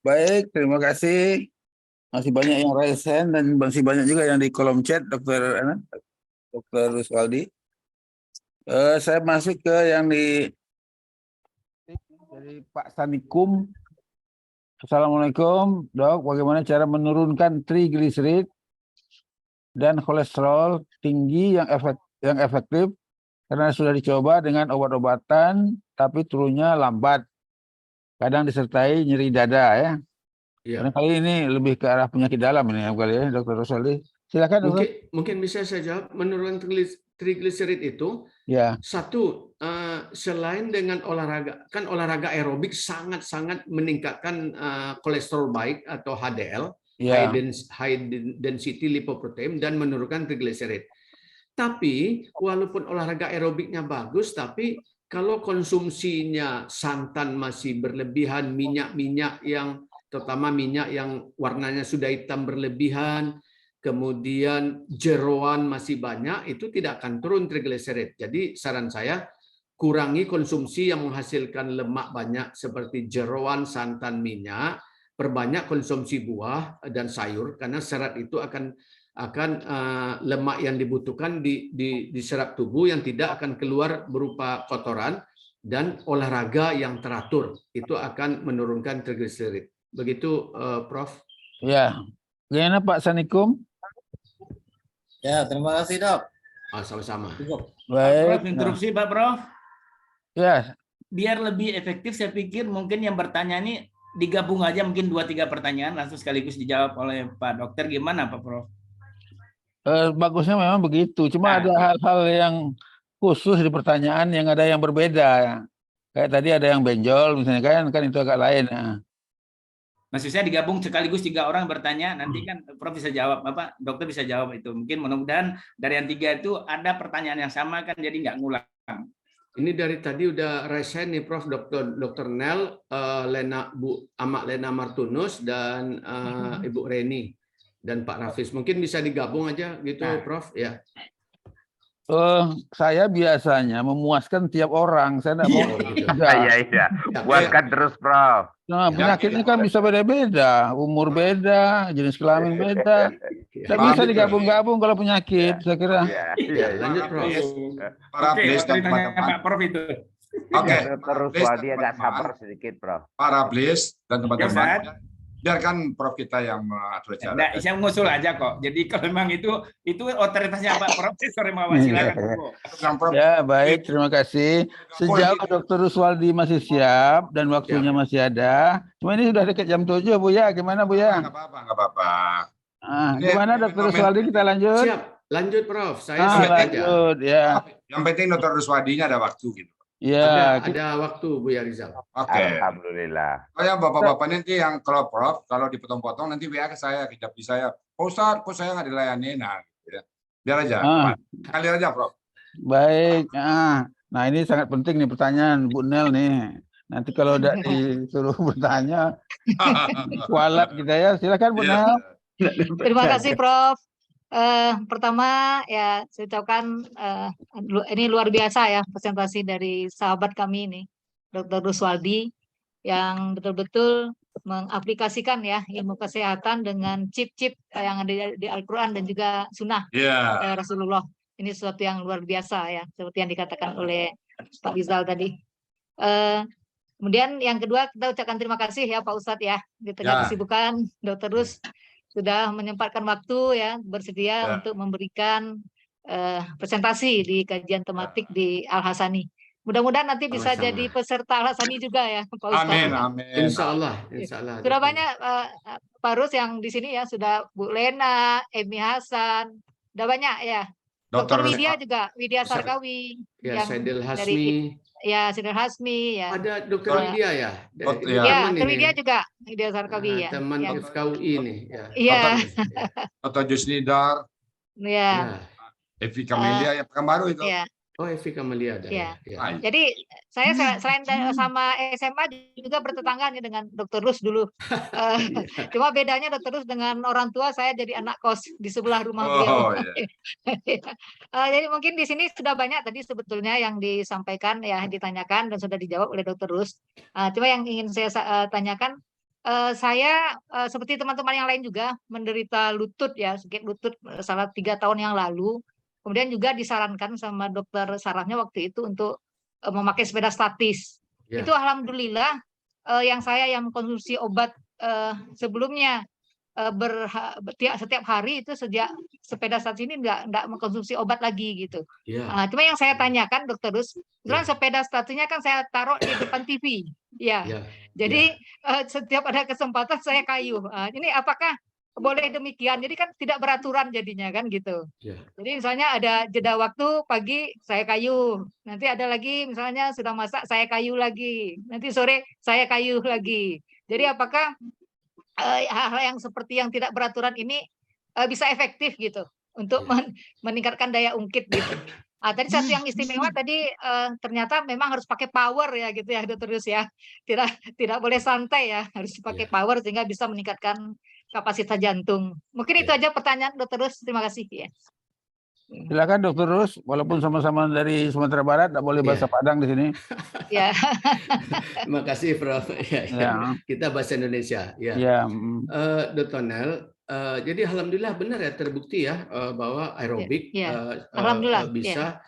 Baik, terima kasih. Masih banyak yang resen dan masih banyak juga yang di kolom chat, Dr. Ruswaldi. Saya masuk ke yang dari Pak Sanikum. Assalamualaikum, Dok. Bagaimana cara menurunkan trigliserid dan kolesterol tinggi yang efektif karena sudah dicoba dengan obat-obatan tapi turunnya lambat. Kadang disertai nyeri dada ya. Karena kali ini lebih ke arah penyakit dalam ini kali ya, Dr. Ruswaldi. Silakan, Dok. Mungkin bisa saya jawab. Menurunkan trigliserid itu ya. Satu, selain dengan olahraga, kan olahraga aerobik sangat-sangat meningkatkan kolesterol baik atau HDL, ya. high density lipoprotein, dan menurunkan trigliserid. Tapi walaupun olahraga aerobiknya bagus, tapi kalau konsumsinya santan masih berlebihan, minyak-minyak yang terutama minyak yang warnanya sudah hitam berlebihan, kemudian jeroan masih banyak, itu tidak akan turun trigliserid. Jadi saran saya, kurangi konsumsi yang menghasilkan lemak banyak seperti jeroan, santan, minyak, perbanyak konsumsi buah dan sayur, karena serat itu akan lemak yang dibutuhkan diserap tubuh yang tidak akan keluar berupa kotoran, dan olahraga yang teratur, itu akan menurunkan trigliserid. Begitu, Prof. Ya, gimana Pak Sanikum? Ya, terima kasih Dok. Sama-sama. Baik. Prof, interupsi Pak Prof. Ya. Biar lebih efektif, saya pikir mungkin yang bertanya ini digabung aja mungkin 2-3 pertanyaan langsung sekaligus dijawab oleh Pak Dokter. Gimana Pak Prof? Bagusnya memang begitu. Cuma ada hal-hal yang khusus di pertanyaan yang ada yang berbeda. Kayak tadi ada yang benjol misalnya kan itu agak lain. Maksud saya digabung sekaligus 3 orang bertanya, nanti kan Prof bisa jawab, Bapak dokter bisa jawab itu. Mungkin mudah-mudahan dari yang 3 itu ada pertanyaan yang sama kan, jadi nggak ngulang. Ini dari tadi udah resen nih Prof, Dr. Nel, Amak Lena Martunus, dan Ibu Reni, dan Pak Rafis. Mungkin bisa digabung aja gitu, Prof. Ya. Saya biasanya memuaskan tiap orang. Saya tidak mau. Iya. Buatkan terus, Prof. Nah, penyakitnya kan bisa beda-beda, umur beda, jenis kelamin beda. Tidak bisa digabung-gabung kalau penyakit, saya kira. Lanjut, Prof. Para Blis dan teman-teman. Pak Prof itu. Oke. Terus Wadi agak sabar sedikit, Prof. Para Blis dan teman-teman. Biarkan Prof kita yang mengatur acara. Nah, saya mengusul aja kok. Jadi kalau memang itu otoritasnya Pak Profesor Mawar, silakan. Ya, baik, terima kasih. Sejauh Dr. Ruswaldi masih siap dan waktunya masih ada. Cuma ini sudah dekat jam 7, Bu ya. Gimana, Bu ya? Enggak apa-apa. Gimana Dr. Ruswaldi, kita lanjut? Siap, lanjut Prof. Saya siap lanjut, aja. Ya. Yang penting Dr. Ruswaldinya ada waktu gitu. Ya, ada waktu Bu ya Rizal. Oke. Alhamdulillah. Saya bapak-bapak nanti yang kalau Prof, kalau dipotong-potong nanti WA ke saya, ke saya. Pak Ustadz, kok saya nggak dilayani? Nah, gitu ya. Biar aja. Kali aja, Prof. Baik. Nah, ini sangat penting nih pertanyaan Bu Nel nih. Nanti kalau udah disuruh bertanya, kualat kita ya. Silakan Bu Nel. Terima kasih Prof. Pertama ya saya ucapkan ini luar biasa ya presentasi dari sahabat kami ini Dr. Ruswaldi yang betul-betul mengaplikasikan ya ilmu kesehatan dengan chip-chip yang ada di Al-Quran dan juga Sunnah Rasulullah. ini sesuatu yang luar biasa ya, seperti yang dikatakan oleh Pak Rizal tadi. Kemudian yang kedua, kita ucapkan terima kasih ya Pak Ustadz ya, di tengah kesibukan Dr. Rus sudah menyempatkan waktu ya, bersedia untuk memberikan presentasi di kajian tematik di Al-Hasani. Mudah-mudahan nanti bisa Sama-sama. jadi peserta Al-Hasani juga ya Pak Ustadz. Amin, amin. Insya Allah. Sudah banyak Pak Rus yang di sini ya, sudah Bu Lena, Emi Hasan, udah banyak ya. Dr. Widya juga, Widya Sarkawi. Ya, yang Saidil dari Hasmi. ya Saidil Hasmi ya. Ada Dr. Widya ya? Ya, Dr. Widya juga, Widya Sarkawi ya. Teman ya. FKUI nih. Iya. Dr. Jusnidar, Ya. Evi Kamelia yang Pekanbaru itu. Ya. Oh, Evi Kamelia ada. Ya. Ya. Jadi saya selain sama SMA juga bertetangga nih dengan Dr. Rus dulu. Cuma bedanya Dr. Rus dengan orang tua, saya jadi anak kos di sebelah rumah beliau. Jadi mungkin di sini sudah banyak tadi sebetulnya yang disampaikan ya, ditanyakan dan sudah dijawab oleh Dr. Rus. Cuma yang ingin saya tanyakan, saya seperti teman-teman yang lain juga menderita lutut ya, sakit lutut salah 3 tahun yang lalu. Kemudian juga disarankan sama dokter sarafnya waktu itu untuk memakai sepeda statis. Itu alhamdulillah yang saya yang mengkonsumsi obat sebelumnya setiap hari itu sejak sepeda statis ini enggak mengkonsumsi obat lagi gitu. Cuma yang saya tanyakan Dokter Rus, kebetulan sepeda statisnya kan saya taruh di depan TV. Jadi setiap ada kesempatan saya kayuh. Ini apakah boleh demikian? Jadi kan tidak beraturan jadinya kan gitu. Jadi misalnya ada jeda waktu pagi saya kayuh, nanti ada lagi misalnya sudah masak saya kayuh lagi, nanti sore saya kayuh lagi. Jadi apakah hal-hal yang seperti yang tidak beraturan ini bisa efektif gitu untuk meningkatkan daya ungkit gitu? Tadi satu yang istimewa tadi ternyata memang harus pakai power ya gitu ya Dokter Rus ya. Tidak boleh santai ya, harus pakai power sehingga bisa meningkatkan kapasitas jantung. Mungkin itu aja pertanyaan Dokter Rus. Terima kasih ya. Silakan Dokter Rus, walaupun sama-sama dari Sumatera Barat, tidak boleh bahasa Padang di sini. Ya. Terima kasih Prof. Kita bahasa Indonesia. Dr. Nel, jadi alhamdulillah benar ya, terbukti ya bahwa aerobik alhamdulillah bisa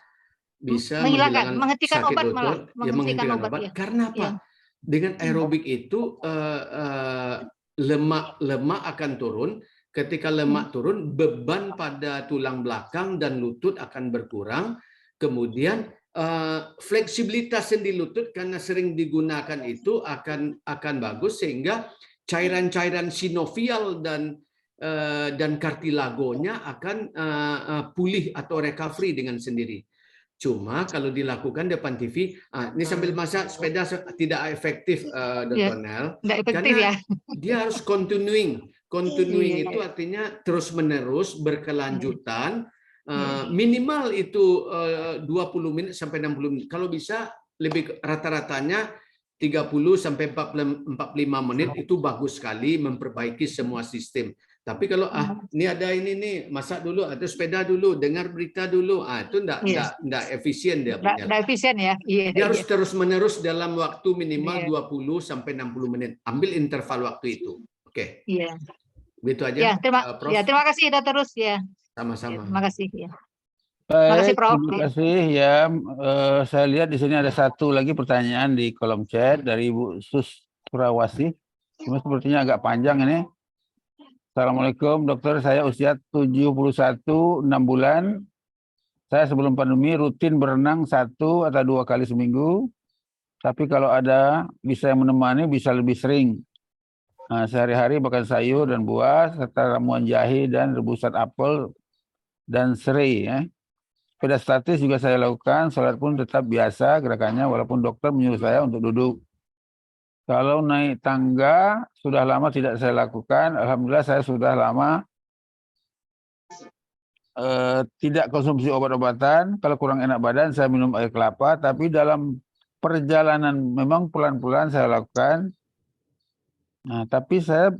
menghentikan obat malah, menghentikan obat. Karena apa? Dengan aerobik itu lemak akan turun. Ketika lemak turun, beban pada tulang belakang dan lutut akan berkurang. Kemudian fleksibilitas sendi lutut karena sering digunakan itu akan bagus, sehingga cairan-cairan sinovial dan kartilagonya akan pulih atau recovery dengan sendiri. Cuma kalau dilakukan depan TV, ini sambil masak sepeda tidak efektif, Dr. Nel, karena dia harus continuing itu artinya terus-menerus berkelanjutan, minimal itu 20 menit sampai 60 menit. Kalau bisa lebih, rata-ratanya 30 sampai 45 menit itu bagus sekali memperbaiki semua sistem. Tapi kalau ini ada ini nih, masak dulu atau sepeda dulu, dengar berita dulu, itu enggak efisien dia punya. Enggak efisien ya. Dia harus terus-menerus dalam waktu minimal 20 sampai 60 menit. Ambil interval waktu itu. Oke. Iya. Begitu aja, Prof. Terima kasih Dokter Rus ya. Sama-sama. Terima kasih ya. Terima kasih Prof. Terima kasih ya. Saya lihat di sini ada satu lagi pertanyaan di kolom chat dari Ibu Sus Surawasi. Cuma sepertinya agak panjang ini. Assalamualaikum dokter, saya usia 71, 6 bulan. Saya sebelum pandemi rutin berenang 1 atau 2 kali seminggu. Tapi kalau ada bisa yang menemani bisa lebih sering. Sehari-hari makan sayur dan buah serta ramuan jahe dan rebusan apel dan serai ya. Sepeda statis juga saya lakukan, sholat pun tetap biasa gerakannya walaupun dokter menyuruh saya untuk duduk. Kalau naik tangga sudah lama tidak saya lakukan. Alhamdulillah saya sudah lama tidak konsumsi obat-obatan. Kalau kurang enak badan saya minum air kelapa, tapi dalam perjalanan memang pelan-pelan saya lakukan. Tapi saya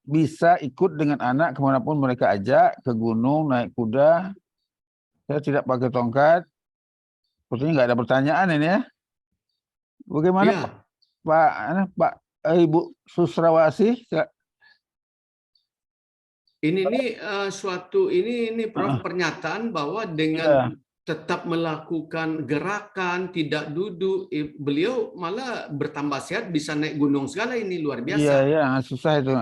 bisa ikut dengan anak kemanapun mereka ajak, ke gunung, naik kuda. Saya tidak pakai tongkat. Sepertinya nggak ada pertanyaan ini ya. Bagaimana Pak Ibu Susrawasi? Ini suatu ini Prof pernyataan bahwa dengan tetap melakukan gerakan, tidak duduk, beliau malah bertambah sehat, bisa naik gunung segala, ini luar biasa. Iya, susah itu.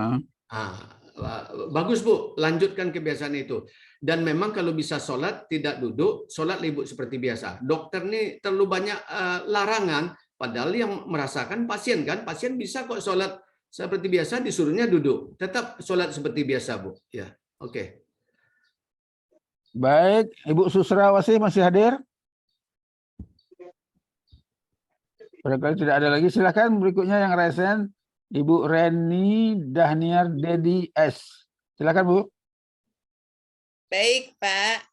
Bagus Bu, lanjutkan kebiasaan itu. Dan memang kalau bisa sholat, tidak duduk, sholat Ibu seperti biasa. Dokter nih terlalu banyak larangan, padahal yang merasakan pasien kan, pasien bisa kok sholat seperti biasa, disuruhnya duduk. Tetap sholat seperti biasa, Bu. Ya, oke. Baik, Ibu Susrawasi masih hadir? Barangkali tidak ada lagi. Silakan berikutnya yang resen, Ibu Reni Dahniar Dedi S. Silakan, Bu. Baik, Pak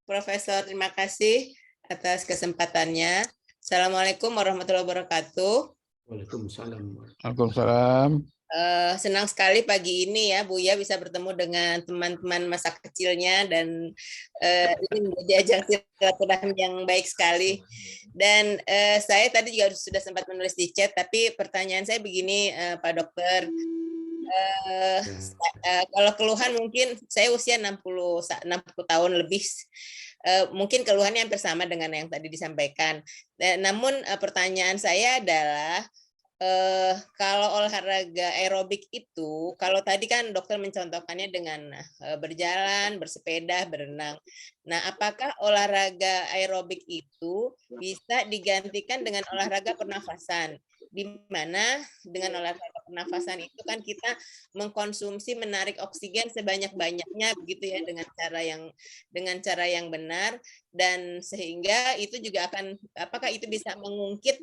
Profesor, terima kasih atas kesempatannya. Assalamualaikum warahmatullahi wabarakatuh. Waalaikumsalam. Waalaikumsalam. Senang sekali pagi ini ya Buya bisa bertemu dengan teman-teman masa kecilnya dan ini menjadi ajang silaturahmi yang baik sekali. Dan saya tadi juga sudah sempat menulis di chat, tapi pertanyaan saya begini Pak Dokter. Kalau keluhan mungkin saya usia 60 tahun lebih, mungkin keluhannya hampir sama dengan yang tadi disampaikan. Namun pertanyaan saya adalah kalau olahraga aerobik itu, kalau tadi kan dokter mencontohkannya dengan berjalan, bersepeda, berenang. Nah, apakah olahraga aerobik itu bisa digantikan dengan olahraga pernafasan? Di mana dengan olahraga pernafasan itu kan kita mengkonsumsi, menarik oksigen sebanyak-banyaknya begitu ya, dengan cara yang benar, dan sehingga itu juga akan, apakah itu bisa mengungkit,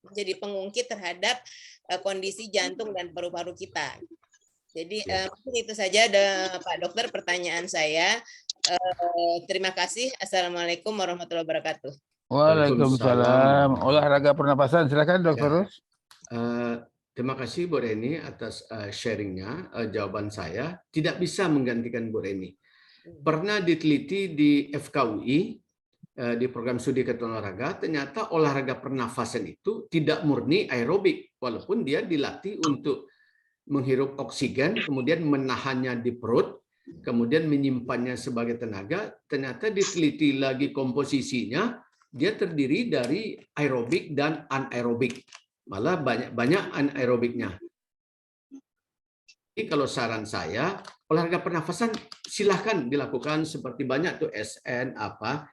menjadi pengungkit terhadap kondisi jantung dan paru-paru kita. Jadi mungkin itu saja Pak Dokter pertanyaan saya. Terima kasih. Assalamualaikum warahmatullahi wabarakatuh. Waalaikumsalam. Olahraga pernapasan, silakan Dokter Rus. Terima kasih Bu Reni atas sharingnya. Jawaban saya tidak bisa menggantikan Bu Reni. Pernah diteliti di FKUI, di program studi ketentuan olahraga, ternyata olahraga pernafasan itu tidak murni aerobik, walaupun dia dilatih untuk menghirup oksigen, kemudian menahannya di perut, kemudian menyimpannya sebagai tenaga. Ternyata diteliti lagi komposisinya, dia terdiri dari aerobik dan anaerobik. Malah banyak anaerobiknya. Jadi kalau saran saya, olahraga pernafasan silahkan dilakukan seperti banyak tuh SN apa.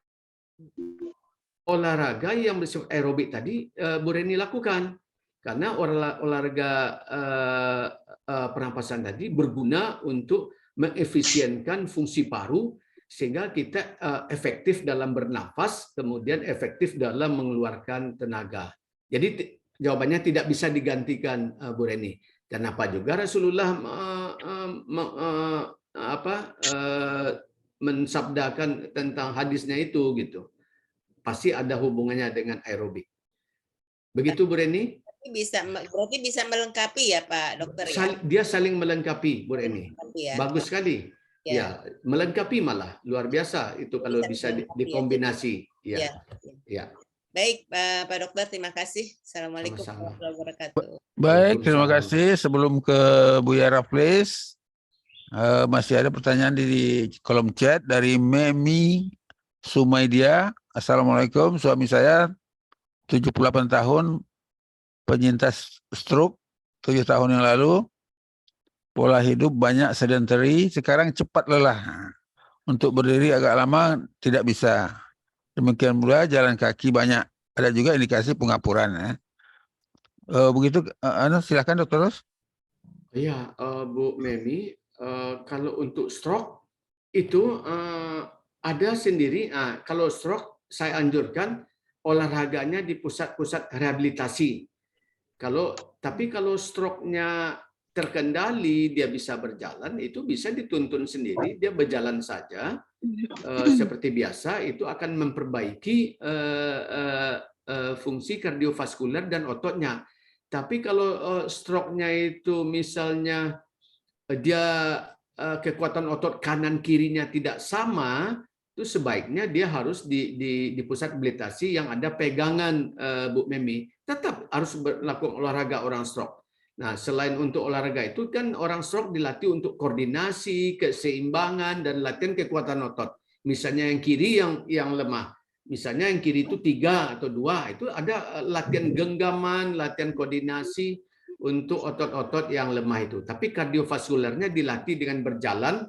Olahraga yang bersifat aerobik tadi Bu Reni lakukan. Karena olahraga pernapasan tadi berguna untuk mengefisienkan fungsi paru, sehingga kita efektif dalam bernafas, kemudian efektif dalam mengeluarkan tenaga. Jadi jawabannya tidak bisa digantikan Bu Reni. Kenapa juga Rasulullah mensabdakan tentang hadisnya itu gitu. Pasti ada hubungannya dengan aerobik. Begitu Bu Reni? Berarti bisa melengkapi ya Pak Dokter ya? Dia saling melengkapi Bu Reni. Ya. Bagus sekali. Ya, melengkapi malah luar biasa itu kalau bisa dikombinasi. Ya. Ya. Baik, Pak Dokter, terima kasih. Assalamualaikum warahmatullahi wabarakatuh. Baik, terima kasih. Sebelum ke Buya Raflis, masih ada pertanyaan di kolom chat dari Memi Sumaidia. Assalamualaikum, suami saya 78 tahun, penyintas stroke 7 tahun yang lalu. Pola hidup banyak sedentary, sekarang cepat lelah. Untuk berdiri agak lama tidak bisa. Demikian pula jalan kaki banyak. Ada juga indikasi pengapuran. Ya. Begitu, silakan Dokter Rus. Iya, Bu Memi, kalau untuk stroke itu ada sendiri. Kalau stroke saya anjurkan olahraganya di pusat-pusat rehabilitasi. Tapi kalau stroke-nya terkendali, dia bisa berjalan, itu bisa dituntun sendiri, dia berjalan saja seperti biasa, itu akan memperbaiki fungsi kardiovaskuler dan ototnya. Tapi kalau stroke-nya itu misalnya dia kekuatan otot kanan kirinya tidak sama, itu sebaiknya dia harus di pusat rehabilitasi yang ada pegangan Bu Memi. Tetap harus melakukan olahraga orang stroke. Nah, selain untuk olahraga itu kan orang stroke dilatih untuk koordinasi, keseimbangan, dan latihan kekuatan otot. Misalnya yang kiri yang lemah. Misalnya yang kiri itu 3 atau 2, itu ada latihan genggaman, latihan koordinasi untuk otot-otot yang lemah itu. Tapi kardiovaskularnya dilatih dengan berjalan.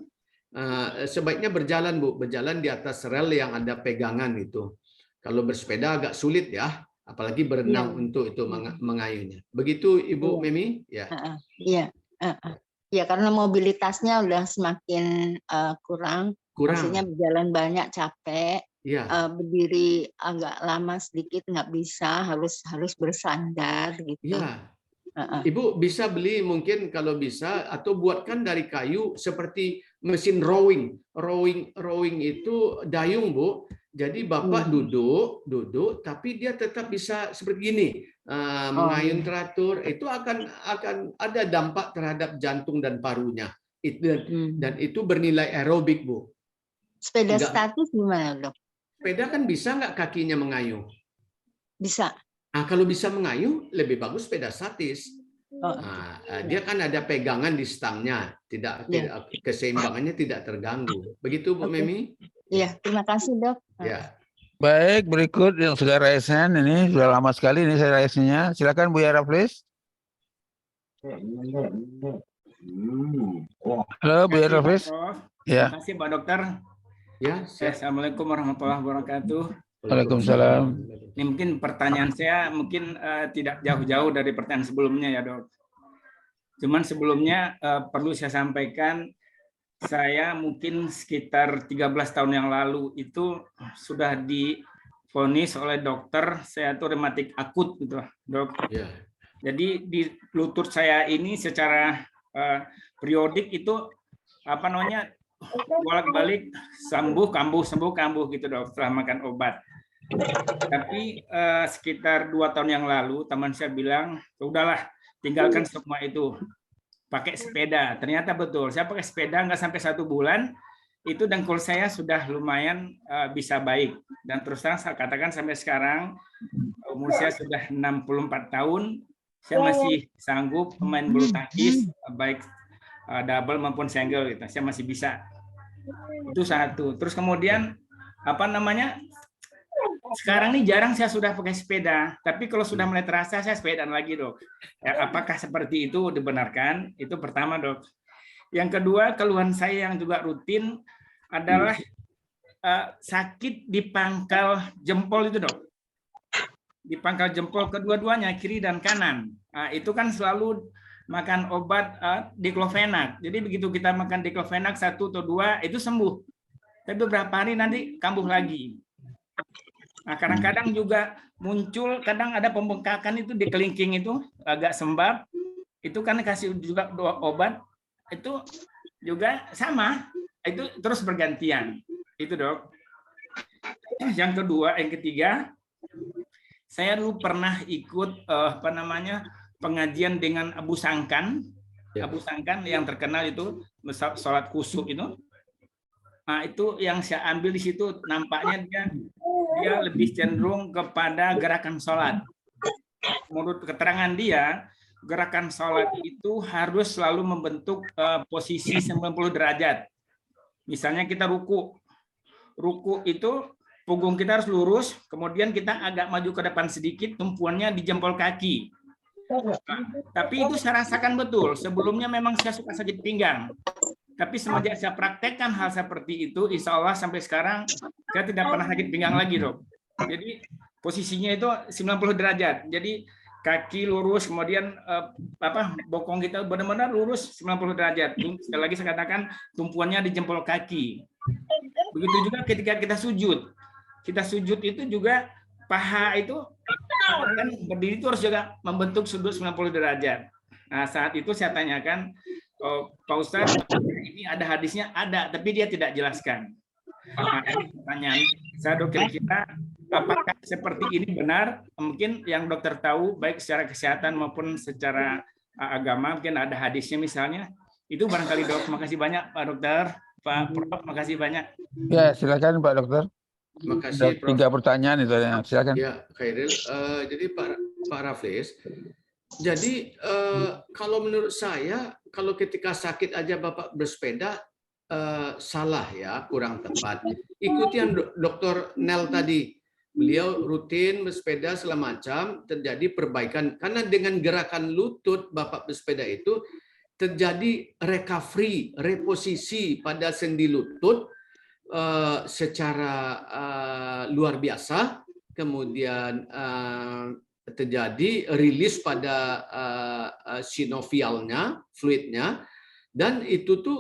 Sebaiknya berjalan, Bu. Berjalan di atas rel yang ada pegangan itu. Kalau bersepeda agak sulit ya. Apalagi berenang untuk itu mengayuhnya. Begitu Ibu Memi? Ya. Iya. Ya, karena mobilitasnya udah semakin kurang. Maksudnya berjalan banyak capek. Ya. Berdiri agak lama sedikit nggak bisa, harus bersandar gitu. Ya. Ibu bisa beli mungkin kalau bisa, atau buatkan dari kayu seperti mesin rowing. Rowing itu dayung, Bu. Jadi Bapak duduk, tapi dia tetap bisa seperti ini, mengayun teratur. Itu akan ada dampak terhadap jantung dan parunya. Dan itu bernilai aerobik, Bu. Sepeda statis gimana, Dok? Sepeda kan bisa nggak kakinya mengayuh? Bisa. Nah, kalau bisa mengayuh, lebih bagus sepeda statis. Nah, dia kan ada pegangan di stangnya, tidak keseimbangannya tidak terganggu. Begitu, Bu Memi? Iya, terima kasih, Dok. Ya. Baik, berikut yang sudah raise hand ini sudah lama sekali ini saya raise-nya. Silakan Bu Yara, please. Halo Bu Yara, please. Ya. Terima kasih Pak Dokter. Ya. Assalamualaikum warahmatullahi wabarakatuh. Waalaikumsalam. Ini mungkin pertanyaan saya mungkin tidak jauh-jauh dari pertanyaan sebelumnya ya, Dok. Cuman sebelumnya perlu saya sampaikan, saya mungkin sekitar 13 tahun yang lalu itu sudah divonis oleh dokter saya tuh rematik akut gitu, Dok. Yeah. Jadi di lutut saya ini secara periodik itu apa namanya bolak-balik sembuh kambuh gitu, Dok, setelah makan obat. Tapi sekitar 2 tahun yang lalu teman saya bilang, udahlah tinggalkan semua itu. Pakai sepeda, ternyata betul. Saya pakai sepeda nggak sampai 1 bulan, itu dengkul saya sudah lumayan bisa baik. Dan terus terang saya katakan sampai sekarang, umur saya sudah 64 tahun, saya masih sanggup main bulu tangkis, baik double maupun single gitu. Saya masih bisa. Itu satu. Terus kemudian, apa namanya, sekarang ini jarang saya sudah pakai sepeda, tapi kalau sudah mulai terasa saya sepedaan lagi, Dok. Ya, apakah seperti itu dibenarkan? Itu pertama, Dok. Yang kedua, keluhan saya yang juga rutin adalah sakit di pangkal jempol itu, Dok. Di pangkal jempol kedua-duanya, kiri dan kanan. Nah, itu kan selalu makan obat diklofenak. Jadi begitu kita makan diklofenak 1 atau 2 itu sembuh. Tapi beberapa hari nanti kambuh lagi. Nah, kadang-kadang juga muncul, kadang ada pembengkakan itu di kelingking itu agak sembab, itu kan kasih juga obat, itu juga sama, itu terus bergantian, itu, Dok. Yang kedua, yang ketiga, saya dulu pernah ikut apa namanya pengajian dengan Abu Sangkan, Abu Sangkan yang terkenal itu sholat kusuk itu. Nah, itu yang saya ambil di situ nampaknya dia lebih cenderung kepada gerakan sholat. Menurut keterangan dia, gerakan sholat itu harus selalu membentuk posisi 90 derajat. Misalnya kita ruku. Ruku itu punggung kita harus lurus, kemudian kita agak maju ke depan sedikit, tumpuannya di jempol kaki. Nah, tapi itu saya rasakan betul. Sebelumnya memang saya suka sakit pinggang. Tapi semenjak saya praktekkan hal seperti itu, insya Allah sampai sekarang saya tidak pernah sakit pinggang lagi, Dok. Jadi posisinya itu 90 derajat. Jadi kaki lurus, kemudian bokong kita benar-benar lurus 90 derajat. Sekali lagi saya katakan tumpuannya di jempol kaki. Begitu juga ketika kita sujud. Kita sujud itu juga paha itu kan berdiri itu harus juga membentuk sudut 90 derajat. Nah, saat itu saya tanyakan, Pak Ustadz, ini ada hadisnya? Ada, tapi dia tidak jelaskan. Nah, pertanyaan saya, Dok, kira-kira apakah seperti ini benar? Mungkin yang dokter tahu, baik secara kesehatan maupun secara agama, mungkin ada hadisnya misalnya. Itu barangkali, Dok. Makasih banyak, Pak Dokter. Pak Prof, makasih banyak. Ya, silakan Pak Dokter. Terima kasih, Prof. 3 pertanyaan itu. Silakan. Ya, Khairil. Jadi Pak Raflis, Jadi kalau menurut saya, kalau ketika sakit aja Bapak bersepeda, salah ya, kurang tepat. Ikuti yang Dr. Nel tadi. Beliau rutin bersepeda segala macam, terjadi perbaikan. Karena dengan gerakan lutut Bapak bersepeda itu, terjadi recovery, reposisi pada sendi lutut secara luar biasa. Kemudian terjadi rilis pada sinovialnya, fluidnya, dan itu tuh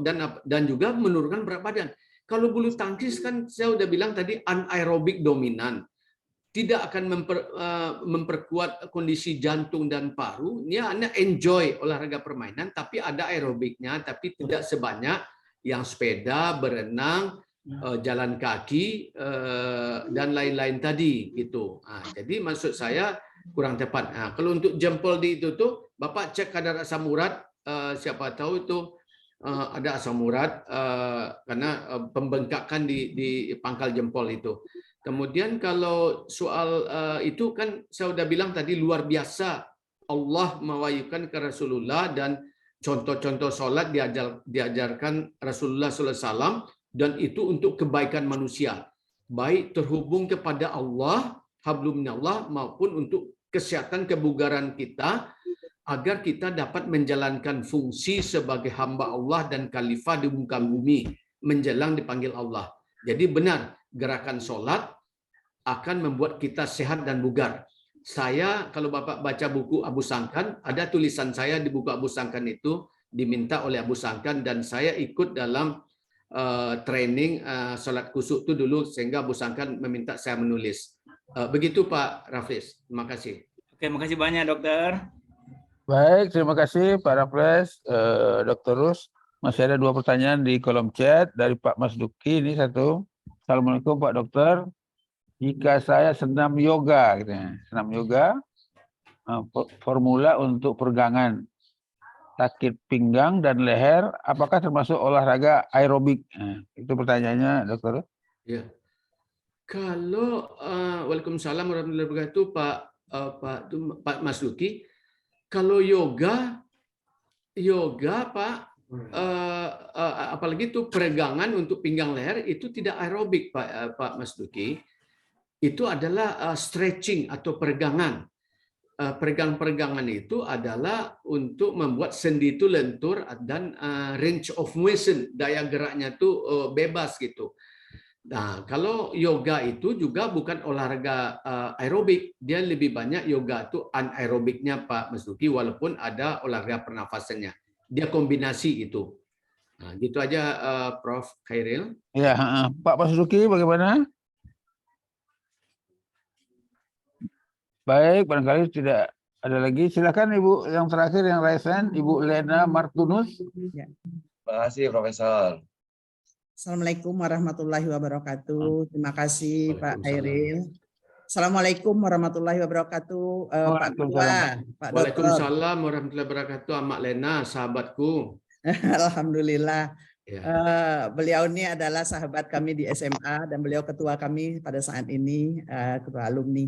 dan juga menurunkan berat badan. Kalau bulu tangkis kan saya udah bilang tadi anaerobik dominan, tidak akan memperkuat kondisi jantung dan paru. Dia Anda enjoy olahraga permainan, tapi ada aerobiknya, tapi tidak sebanyak yang sepeda, berenang, jalan kaki dan lain-lain tadi gitu. Jadi maksud saya kurang tepat. Kalau untuk jempol di itu tuh Bapak cek kadar asam urat, siapa tahu itu ada asam urat karena pembengkakan di pangkal jempol itu. Kemudian kalau soal itu kan saya sudah bilang tadi luar biasa Allah mewahyukan ke Rasulullah dan contoh-contoh sholat diajarkan Rasulullah SAW. Dan itu untuk kebaikan manusia, baik terhubung kepada Allah, hablum minallah, maupun untuk kesehatan kebugaran kita, agar kita dapat menjalankan fungsi sebagai hamba Allah dan khalifah di muka bumi, menjelang dipanggil Allah. Jadi benar, gerakan sholat akan membuat kita sehat dan bugar. Saya, kalau Bapak baca buku Abu Sangkan, ada tulisan saya di buku Abu Sangkan itu, diminta oleh Abu Sangkan, dan saya ikut dalam training sholat kusuk itu dulu, sehingga Abu Sangkan meminta saya menulis. Begitu Pak Rafiz. Terima kasih. Oke, makasih banyak dokter. Baik, terima kasih Pak Raffles, Dr. Rus. Masih ada 2 pertanyaan di kolom chat dari Pak Mas Duki. Ini satu. Assalamualaikum Pak Dokter. Jika saya senam yoga, senam yoga, formula untuk peregangan, sakit pinggang dan leher, apakah termasuk olahraga aerobik? Itu pertanyaannya, Dokter. Ya. Kalau Waalaikumsalam warahmatullahi wabarakatuh, Pak Mas Luki. Kalau yoga Pak, apalagi itu peregangan untuk pinggang leher itu tidak aerobik, Pak Mas Luki. Itu adalah stretching atau peregangan. Peregangan itu adalah untuk membuat sendi itu lentur dan range of motion, daya geraknya itu bebas gitu. Nah, kalau yoga itu juga bukan olahraga aerobik, dia lebih banyak yoga itu anaerobiknya Pak Mas Duki, walaupun ada olahraga pernafasannya. Dia kombinasi itu. Nah, gitu aja Prof. Khairil. Ya, Pak Mas Duki bagaimana? Baik, barangkali tidak ada lagi. Silakan Ibu yang terakhir yang raisen, Ibu Lena Martunus. Ya. Terima kasih Profesor. Assalamualaikum warahmatullahi wabarakatuh. Terima kasih Pak Khairil. Assalamualaikum warahmatullahi wabarakatuh. Pak Ketua, Pak Dokter. Waalaikumsalam warahmatullahi wabarakatuh, Mak Lena, sahabatku. Alhamdulillah. Ya. Beliau ini adalah sahabat kami di SMA dan beliau ketua kami pada saat ini, ketua alumni.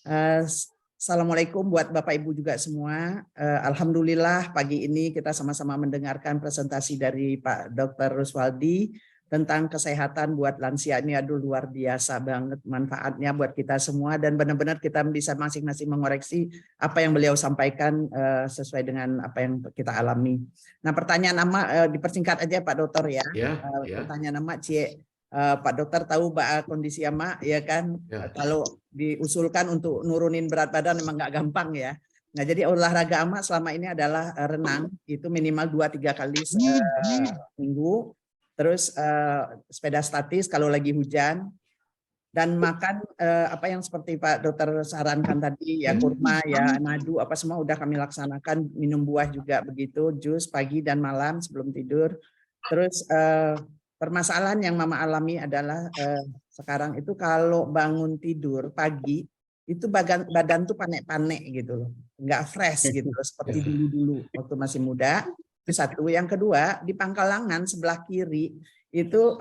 Assalamualaikum buat Bapak Ibu juga semua. Alhamdulillah pagi ini kita sama-sama mendengarkan presentasi dari Pak Dr. Ruswaldi tentang kesehatan buat lansia ini. Aduh, luar biasa banget manfaatnya buat kita semua, dan benar-benar kita bisa masing-masing mengoreksi apa yang beliau sampaikan sesuai dengan apa yang kita alami. Nah, pertanyaan dipersingkat aja Pak Dokter ya. Pertanyaan Cie. Pak Dokter tahu kondisi Mak ya kan, kalau diusulkan untuk nurunin berat badan memang nggak gampang ya. Nah, jadi olahraga Mak selama ini adalah renang, itu minimal 2-3 kali seminggu, terus sepeda statis kalau lagi hujan, dan makan apa yang seperti Pak Dokter sarankan tadi ya, kurma ya, madu apa semua udah kami laksanakan, minum buah juga begitu, jus pagi dan malam sebelum tidur. Terus permasalahan yang Mama alami adalah sekarang itu kalau bangun tidur pagi itu badan tuh panek-panek gitu loh, nggak fresh gitu loh, seperti dulu waktu masih muda. Itu satu. Yang kedua, di pangkal lengan sebelah kiri itu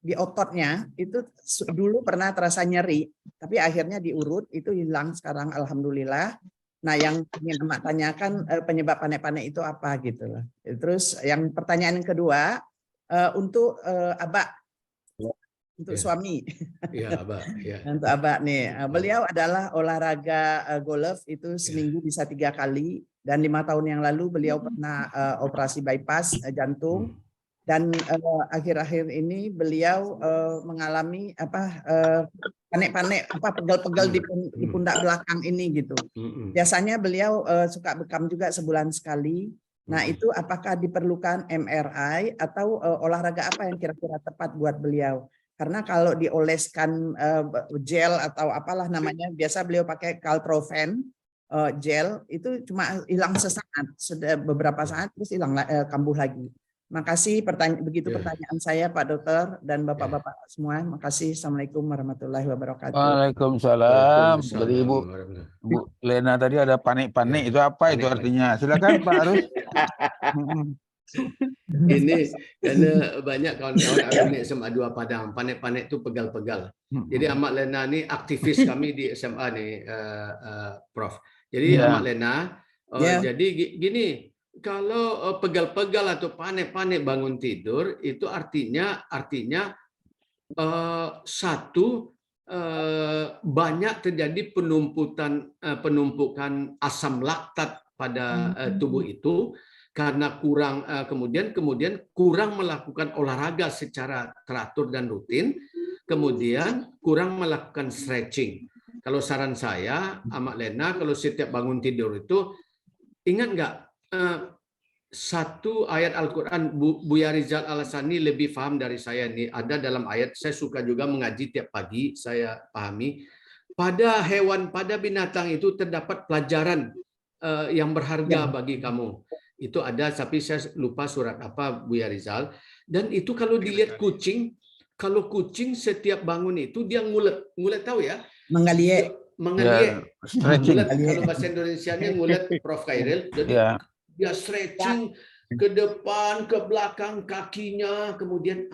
di ototnya itu dulu pernah terasa nyeri, tapi akhirnya diurut itu hilang sekarang alhamdulillah. Nah, yang ingin Amak tanyakan penyebab panek-panek itu apa gitu loh. Terus yang pertanyaan yang kedua untuk Abak, untuk suami. Iya, Abak. Ya. Untuk Abak nih, beliau adalah olahraga golf itu seminggu bisa 3 kali, dan 5 tahun yang lalu beliau pernah operasi bypass jantung, dan akhir-akhir ini beliau mengalami panek-panek pegal-pegal di pundak belakang ini gitu. Biasanya beliau suka bekam juga sebulan sekali. Nah, itu apakah diperlukan MRI atau olahraga apa yang kira-kira tepat buat beliau? Karena kalau dioleskan gel atau apalah namanya, biasa beliau pakai Caltrofen gel, itu cuma hilang sesaat, sudah beberapa saat terus hilang kambuh lagi. Makasih pertanyaan saya Pak Dokter dan Bapak-bapak semua. Makasih. Assalamualaikum warahmatullahi wabarakatuh. Waalaikumsalam. Jadi Bu Lena tadi ada panik-panik, itu apa itu artinya? Silakan Pak Arus. Ini karena banyak kawan-kawan alumni SMA 2 Padang, panek-panek itu pegal-pegal. Jadi Amak Lena ini aktivis kami di SMA nih, Prof. Jadi Amak Lena, jadi gini, kalau pegal-pegal atau panek-panek bangun tidur itu artinya satu, banyak terjadi penumpukan asam laktat pada tubuh itu karena kurang kemudian kurang melakukan olahraga secara teratur dan rutin, kemudian kurang melakukan stretching. Kalau saran saya, Amak Lena, kalau setiap bangun tidur itu ingat nggak satu ayat Al-Quran, Buya Rizal Al-Asani lebih paham dari saya ini, ada dalam ayat, saya suka juga mengaji tiap pagi, saya pahami, pada hewan, pada binatang itu terdapat pelajaran yang berharga bagi kamu. Itu ada, tapi saya lupa surat apa Buya Rizal. Dan itu kalau dilihat kucing, kalau kucing setiap bangun itu dia ngulet tahu ya? Menggaliek. Ngulet, kalau bahasa Indonesianya ngulet, Prof. Khairil. Jadi dia stretching ke depan, ke belakang kakinya, kemudian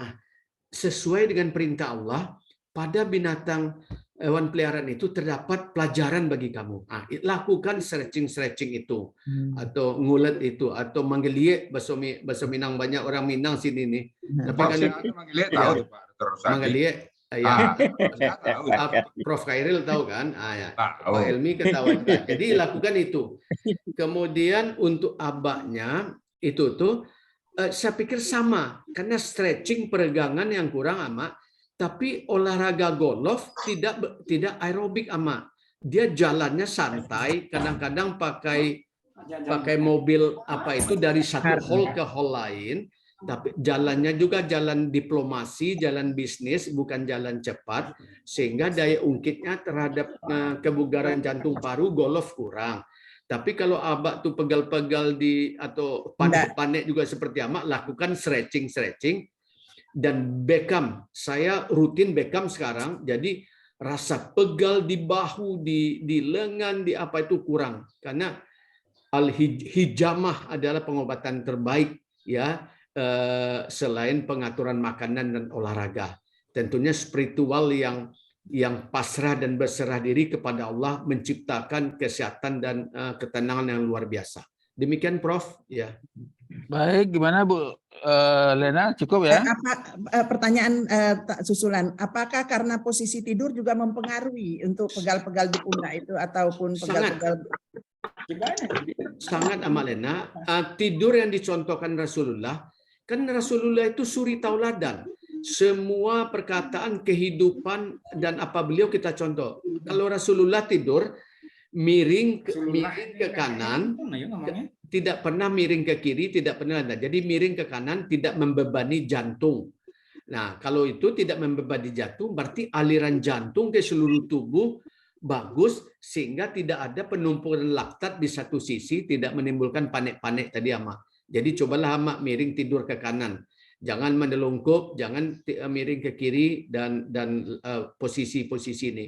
sesuai dengan perintah Allah, pada binatang hewan peliharaan itu terdapat pelajaran bagi kamu. Lakukan stretching itu, atau ngulet itu, atau menggeliek, bahasa Minang, banyak orang Minang sini nih. Tapi kan menggeliek, ya, Prof. Khairil tahu kan? Pak Helmi ketahuan. Jadi lakukan itu. Kemudian untuk abaknya itu tuh saya pikir sama, karena stretching peregangan yang kurang Amak, tapi olahraga golf tidak aerobik Amak. Dia jalannya santai, kadang-kadang pakai mobil apa itu dari satu hall ke hall lain. Tapi jalannya juga jalan diplomasi, jalan bisnis, bukan jalan cepat, sehingga daya ungkitnya terhadap kebugaran jantung paru golf kurang. Tapi kalau Abak tuh pegal-pegal atau panik-panik juga seperti Amak, lakukan stretching. Dan Beckham, saya rutin Beckham sekarang, jadi rasa pegal di bahu, di lengan, di apa itu kurang. Karena al-hijamah adalah pengobatan terbaik ya, selain pengaturan makanan dan olahraga. Tentunya spiritual yang pasrah dan berserah diri kepada Allah menciptakan kesehatan dan ketenangan yang luar biasa. Demikian Prof. Ya. Baik, gimana Bu Lena? Cukup ya? Pertanyaan susulan, apakah karena posisi tidur juga mempengaruhi untuk pegal-pegal di pundak itu ataupun pegal-pegal? Sangat Amak Lena. Tidur yang dicontohkan Rasulullah, kan Rasulullah itu suri tauladan. Semua perkataan kehidupan dan apa beliau kita contoh. Kalau Rasulullah tidur miring ke kanan, tidak pernah miring ke kiri, tidak pernah ada. Jadi miring ke kanan tidak membebani jantung. Nah, kalau itu tidak membebani jantung, berarti aliran jantung ke seluruh tubuh bagus, sehingga tidak ada penumpukan laktat di satu sisi, tidak menimbulkan panik-panik tadi Amak. Jadi cobalah Amak miring tidur ke kanan. Jangan mendelungkup, jangan miring ke kiri dan posisi-posisi ini.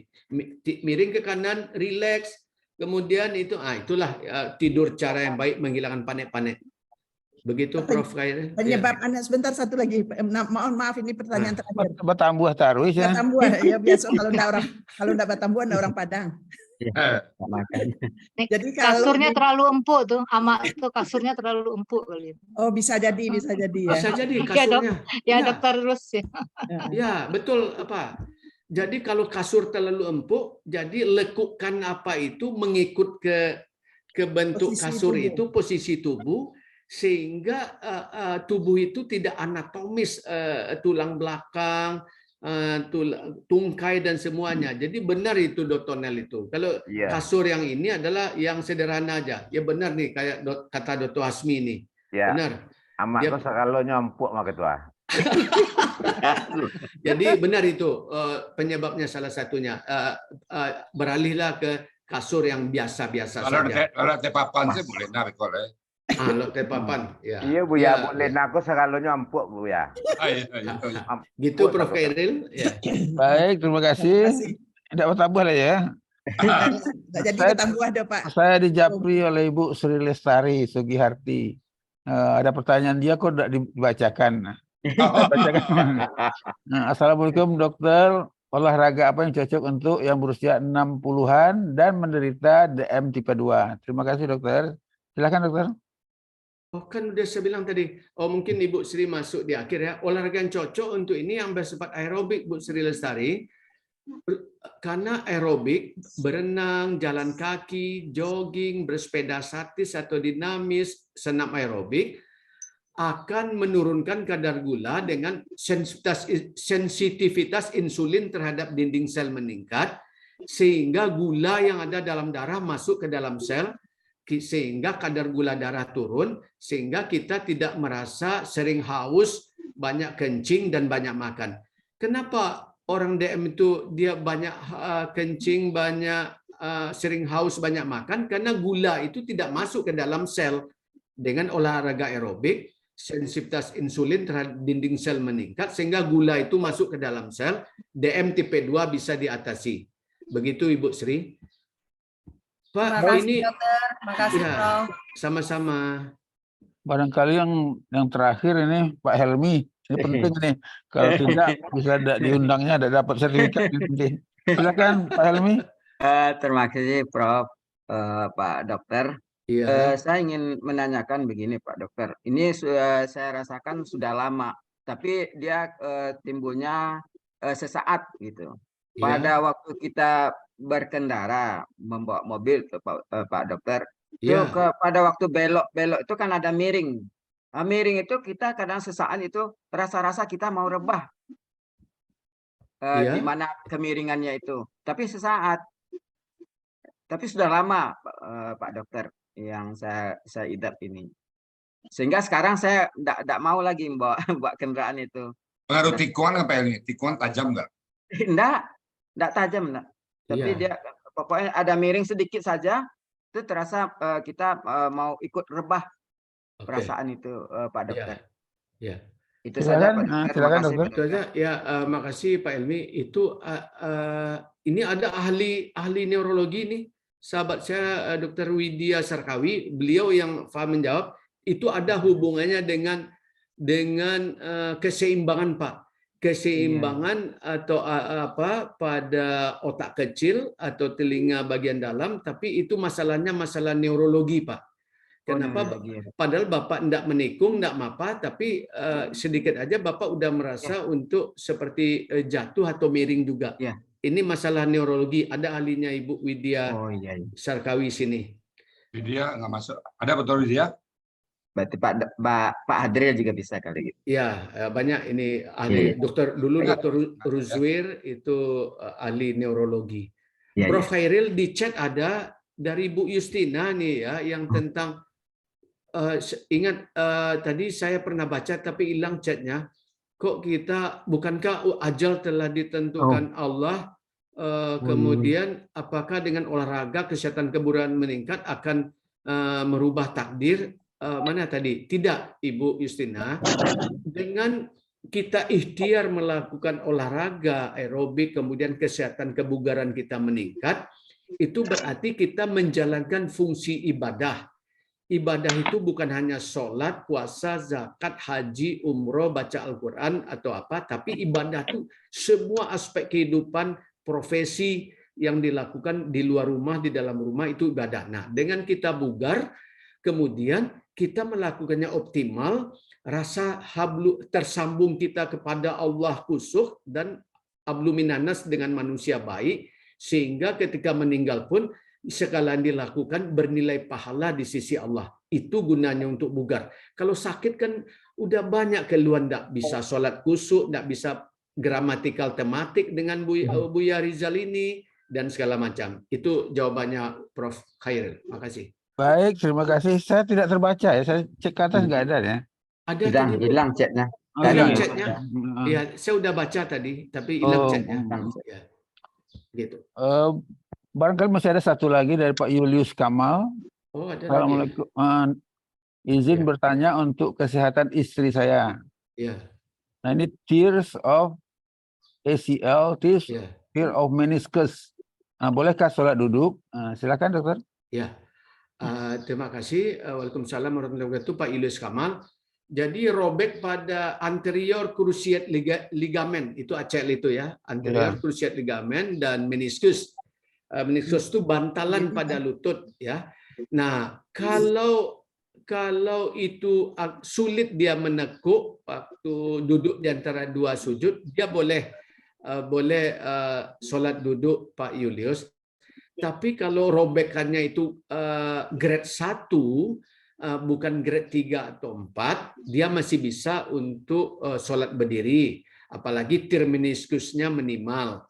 Miring ke kanan, rileks. Kemudian itulah tidur cara yang baik menghilangkan panik-panik. Begitu Prof. Khairil. Penyebab anak sebentar satu lagi. Mohon maaf ini pertanyaan terakhir. Batambuah taruh ya. Batambuah ya biasa kalau enggak Batambuah enggak orang Padang. makan. Nih, Jadi kalau kasurnya di- terlalu empuk tuh, ama tuh kasurnya terlalu empuk kali. Oh, bisa jadi ya. Bisa jadi Ya dok, kasurnya. ya Ya. dokter terus ya. Ya, betul apa? Jadi kalau kasur terlalu empuk, jadi lekukan apa itu mengikut ke bentuk Posisi kasur tubuh. itu, posisi tubuh, sehingga tubuh itu tidak anatomis, tulang belakang, tungkai dan semuanya. Jadi benar itu Dr. Nel itu. Kalau Iya. kasur yang ini adalah yang sederhana aja. Ya benar nih kayak kata Dr. Hasmi nih. Ya. Benar. Amakku selalu nyompuk mah ketua. Jadi benar itu penyebabnya salah satunya. Beralihlah ke kasur yang biasa-biasa saja. Kalau teh papan sih boleh narik oleh. Kalau teh papan, ya. Iya Bu ya, Bu Lena aku selalu nyompuk Bu ya. Gitu Prof. Kairil. Ya. Baik, terima kasih. Tidak bertambah lah ya. Nggak jadi ketambah ada Pak. Saya dijapri oleh Ibu Sri Lestari Sugiharti. Ada pertanyaan dia kok tidak dibacakan. Nah, Assalamualaikum dokter. Olahraga apa yang cocok untuk yang berusia 60-an dan menderita DM tipe 2? Terima kasih dokter. Silakan dokter. Oh kan udah saya bilang tadi. Oh mungkin Ibu Sri masuk di akhir ya. Olahraga yang cocok untuk ini yang bersifat aerobik Bu Sri Lestari. Karena aerobik, berenang, jalan kaki, jogging, bersepeda statis atau dinamis, senam aerobik akan menurunkan kadar gula dengan sensitivitas insulin terhadap dinding sel meningkat, sehingga gula yang ada dalam darah masuk ke dalam sel, sehingga kadar gula darah turun, sehingga kita tidak merasa sering haus, banyak kencing, dan banyak makan. Kenapa orang DM itu dia banyak kencing, banyak sering haus, banyak makan? Karena gula itu tidak masuk ke dalam sel. Dengan olahraga aerobik, sensitivitas insulin terhadap dinding sel meningkat, sehingga gula itu masuk ke dalam sel, DM tipe 2 bisa diatasi. Begitu Ibu Sri. Pak, Terima kasih ini dokter, terima kasih ya, Prof. sama-sama. Barangkali yang terakhir ini Pak Helmi. Ini penting nih. Kalau tidak bisa diundangnya, ada dapat sertifikat. Ini penting. Silakan Pak Helmi. Terima kasih Prof. Pak Dokter. Iya. Saya ingin menanyakan begini Pak Dokter. Ini saya rasakan sudah lama, tapi dia timbulnya sesaat gitu. Pada waktu kita berkendara membawa mobil Pak Dokter, itu pada waktu belok itu kan ada miring. Nah, miring itu kita kadang sesaat itu rasa-rasa kita mau rebah di mana kemiringannya itu. Tapi sesaat. Tapi sudah lama Pak Dokter yang saya idap ini. Sehingga sekarang saya tidak mau lagi bawa kendaraan itu. Pengaruh tikun apa ini? Tikun tajam nggak? Enggak tajam enggak. Tapi dia pokoknya ada miring sedikit saja itu terasa kita mau ikut rebah perasaan itu Pak Dokter. Ya. Itu saja Pak Dokter. Silakan Terima kasih, dokter. Pak Dokter. Ya, makasih Pak Elmi. Itu ini ada ahli neurologi nih. Sahabat saya Dr. Widya Sarkawi, beliau yang paham menjawab, itu ada hubungannya dengan keseimbangan Pak. Keseimbangan atau apa pada otak kecil atau telinga bagian dalam, tapi itu masalahnya masalah neurologi Pak. Kenapa? Padahal Bapak tidak menikung, tidak apa, tapi sedikit aja Bapak udah merasa untuk seperti jatuh atau miring juga. Ini masalah neurologi. Ada ahlinya Ibu Widya Sarkawi sini. Widya nggak masuk. Ada betul Widya? Berarti Pak Hadril juga bisa kali gitu. Ya, banyak ini ahli. Dokter Ruzwir itu ahli neurologi. Prof. Khairil di chat ada dari Bu Justina nih ya, yang tentang ingat tadi saya pernah baca tapi hilang chatnya. Kok kita, bukankah ajal telah ditentukan Allah, kemudian apakah dengan olahraga kesehatan kebugaran meningkat akan merubah takdir? Mana tadi? Tidak, Ibu Justina. Dengan kita ikhtiar melakukan olahraga aerobik, kemudian kesehatan kebugaran kita meningkat, itu berarti kita menjalankan fungsi ibadah. Ibadah itu bukan hanya sholat, puasa, zakat, haji, umroh, baca Al-Quran, atau apa, tapi ibadah itu semua aspek kehidupan, profesi, yang dilakukan di luar rumah, di dalam rumah itu ibadah. Nah, dengan kita bugar, kemudian kita melakukannya optimal, rasa hablu tersambung kita kepada Allah khusyuk dan hablu minanas dengan manusia baik, sehingga ketika meninggal pun sekalian dilakukan bernilai pahala di sisi Allah. Itu gunanya untuk bugar. Kalau sakit kan udah banyak keluhan, tidak bisa sholat khusyuk, tidak bisa gramatikal tematik dengan Buya Rizal ini, dan segala macam. Itu jawabannya Prof. Khairil. Makasih. Baik, terima kasih. Saya tidak terbaca ya. Saya cek ke atas nggak ada ya. Ada Hilang, tadi, Bu. hilang chatnya. Oh, Hilang hilang ya? chatnya. Ya, saya udah baca tadi, tapi hilang chatnya. Ya. Gitu. Barangkali masih ada satu lagi dari Pak Julius Kamal. Oh, ada lagi. Assalamualaikum. Izin bertanya untuk kesehatan istri saya. Ya. Nah, ini tears of ACL, tear of meniscus. Nah, bolehkah sholat duduk? Silakan dokter. Ya. Terima kasih. Waalaikumsalam warahmatullahi wabarakatuh, Pak Julius Kamal. Jadi robek pada anterior cruciate ligamen, itu ACL itu ya, anterior cruciate ligamen dan meniscus. Meniscus itu bantalan pada lutut ya. Nah, kalau itu sulit dia menekuk waktu duduk di antara dua sujud, dia boleh sholat duduk, Pak Julius. Tapi kalau robekannya itu grade 1, bukan grade 3 atau 4, dia masih bisa untuk sholat berdiri. Apalagi tir meniskusnya minimal.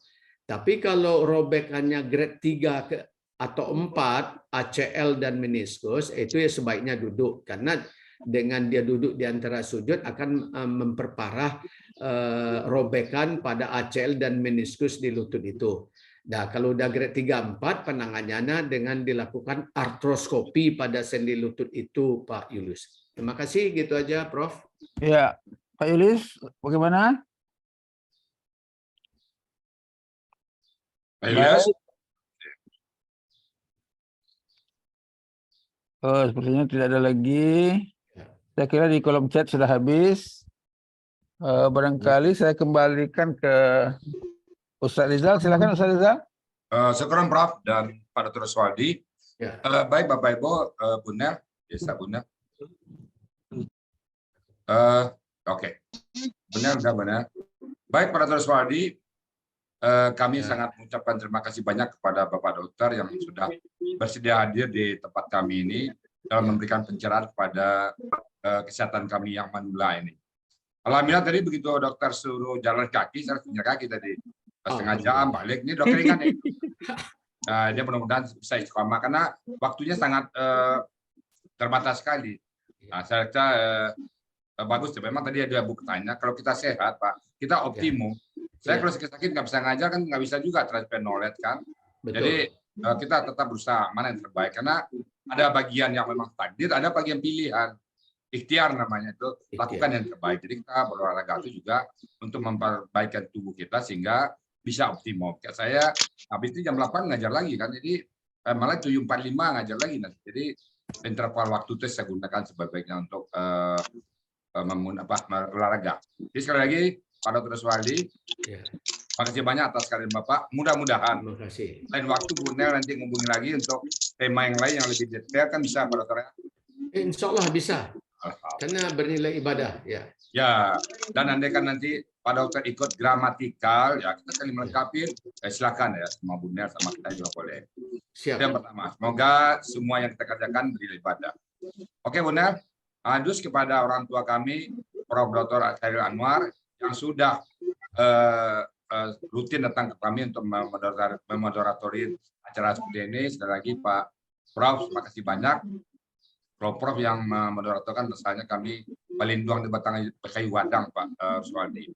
Tapi kalau robekannya grade 3 atau 4, ACL dan meniskus, itu ya sebaiknya duduk. Karena dengan dia duduk di antara sujud akan memperparah robekan pada ACL dan meniskus di lutut itu. Nah, kalau udah grade 3-4, penanganannya dengan dilakukan artroskopi pada sendi lutut itu, Pak Julius. Terima kasih, gitu aja, Prof. Ya, Pak Julius, bagaimana? Pak Julius? Oh, sepertinya tidak ada lagi. Saya kira di kolom chat sudah habis. Barangkali saya kembalikan ke Ustaz Rizal. Silakan Ustaz Rizal. Syukuran Prof dan Pak Dr. Ruswaldi. Baik Bapak Ibu, Bunda, Desa Bunda. Oke. Benar. Baik Pak Dr. Ruswaldi, kami sangat mengucapkan terima kasih banyak kepada Bapak Dokter yang sudah bersedia hadir di tempat kami ini dalam memberikan pencerahan kepada kesehatan kami yang manula ini. Alhamdulillah tadi begitu dokter suruh jalan kaki, saya punya kaki tadi. Setengah jam balik, ini dokter ringan nih. Dia mudah-mudahan bisa istiqomah karena waktunya sangat terbatas sekali. Nah, saya kira bagus. Memang tadi ada Bu tanya, kalau kita sehat Pak, kita optimum. Saya kalau sakit nggak bisa ngajar kan nggak bisa juga transfer knowledge kan. Betul. Jadi kita tetap berusaha mana yang terbaik karena ada bagian yang memang takdir, ada bagian pilihan. Ikhtiar namanya itu, lakukan yang terbaik. Jadi kita berolahraga itu juga untuk memperbaikan tubuh kita sehingga bisa optimal. Kayak saya habis itu jam 8 ngajar lagi kan, jadi malah 7.45 ngajar lagi nanti. Jadi interval waktu itu saya gunakan sebaik-baiknya untuk olahraga. Jadi sekali lagi Pak Dr. Ruswaldi, terima kasih banyak atas kalian Bapak. Mudah-mudahan lain waktu Bu Nel nanti ngubungi lagi untuk tema yang lain yang lebih detail kan bisa Pak Dokter? Insya Allah bisa. Karena bernilai ibadah, ya. Ya, dan andai kan nanti Pak Dokter ikut gramatikal, ya kita kali melengkapi, silakan ya, semua Bu Nel sama kita juga boleh. Siap. Yang pertama, semoga semua yang kita kerjakan bernilai ibadah. Oke Bu Nel, adus kepada orang tua kami, Prof. Dr. Khairil Anwar, yang sudah rutin datang ke kami untuk memoderatori acara seperti ini. Sekali lagi Pak Prof, terima kasih banyak. Prof yang memoderatorkan, misalnya kami Palindung di Batang Kayu Wadang, Pak Ruswaldi.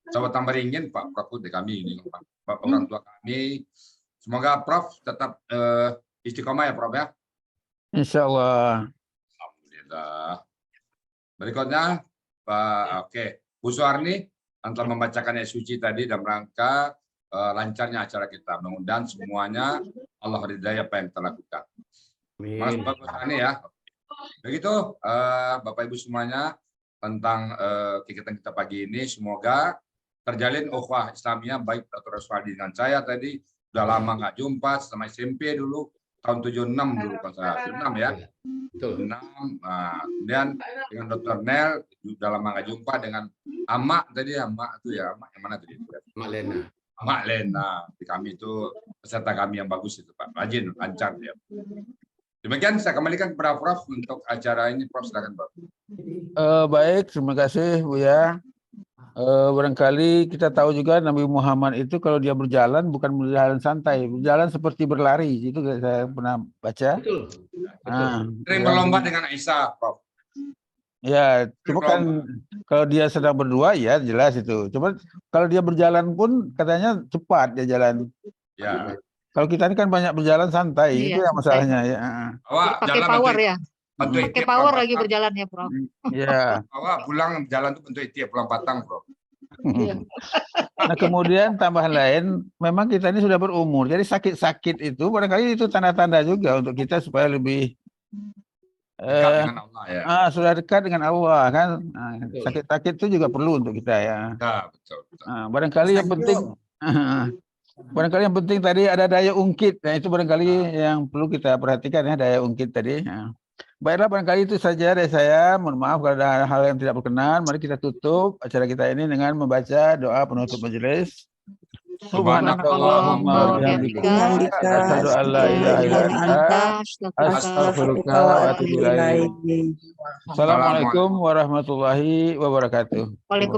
Sahabat Tambaringin, Pak Prof di kami ini, Pak orang tua kami. Semoga Prof tetap istiqomah ya Prof ya. Insya Allah. Alhamdulillah. Berikutnya, Pak Bu Suarni telah membacakan ayat suci tadi dalam rangka lancarnya acara kita. Mudah-mudahan semuanya Allah ridhai apa yang kita lakukan. Mas Pak Suarni ya. Begitu Bapak Ibu semuanya tentang kegiatan kita pagi ini. Semoga terjalin ukhuwah Islamiyah baik Dr. Ruswaldi dengan saya tadi, Udah lama nggak jumpa sama SMP dulu, tahun 76 dulu pas saya 76 ya. 76. Nah, kemudian dengan Dr. Nel udah lama nggak jumpa, dengan Amak tadi, Amak itu ya, Amak yang mana tadi? Mak Lena. Mak Lena. Di kami itu peserta kami yang bagus itu Pak, rajin, lancar dia. Demikian saya kembalikan kepada Prof untuk acara ini. Prof, silakan Prof. Baik, terima kasih Buya. Barangkali kita tahu juga Nabi Muhammad itu kalau dia berjalan bukan berjalan santai, berjalan seperti berlari. Itu saya pernah baca. Betul. Sering berlomba dengan Aisyah, Prof. Ya, cuma kan kalau dia sedang berdua ya jelas itu. Cuma kalau dia berjalan pun katanya cepat dia jalan. Ya. Kalau kita ini kan banyak berjalan santai, Iya, itu yang masalahnya ya. Pakai power ya. Bantu Pakai power lagi berjalan ya, Prof. Iya. Pulang jalan itu bentuk itu pulang patang, Prof. Nah, kemudian tambahan lain, memang kita ini sudah berumur, jadi sakit-sakit itu barangkali itu tanda-tanda juga untuk kita supaya lebih dekat dengan Allah ya. Sudah dekat dengan Allah kan. Sakit-sakit itu juga perlu untuk kita ya. Betul. Barangkali yang penting tadi ada daya ungkit. Nah, itu barangkali yang perlu kita perhatikan ya, daya ungkit tadi. Baiklah, barangkali itu saja dari saya. Mohon maaf kalau ada hal yang tidak berkenan. Mari kita tutup acara kita ini dengan membaca doa penutup majelis. Subhanakallahumma wa bihamdika asyhadu an la ilaha illa anta astaghfiruka wa atubu ilaik. Assalamualaikum warahmatullahi wabarakatuh.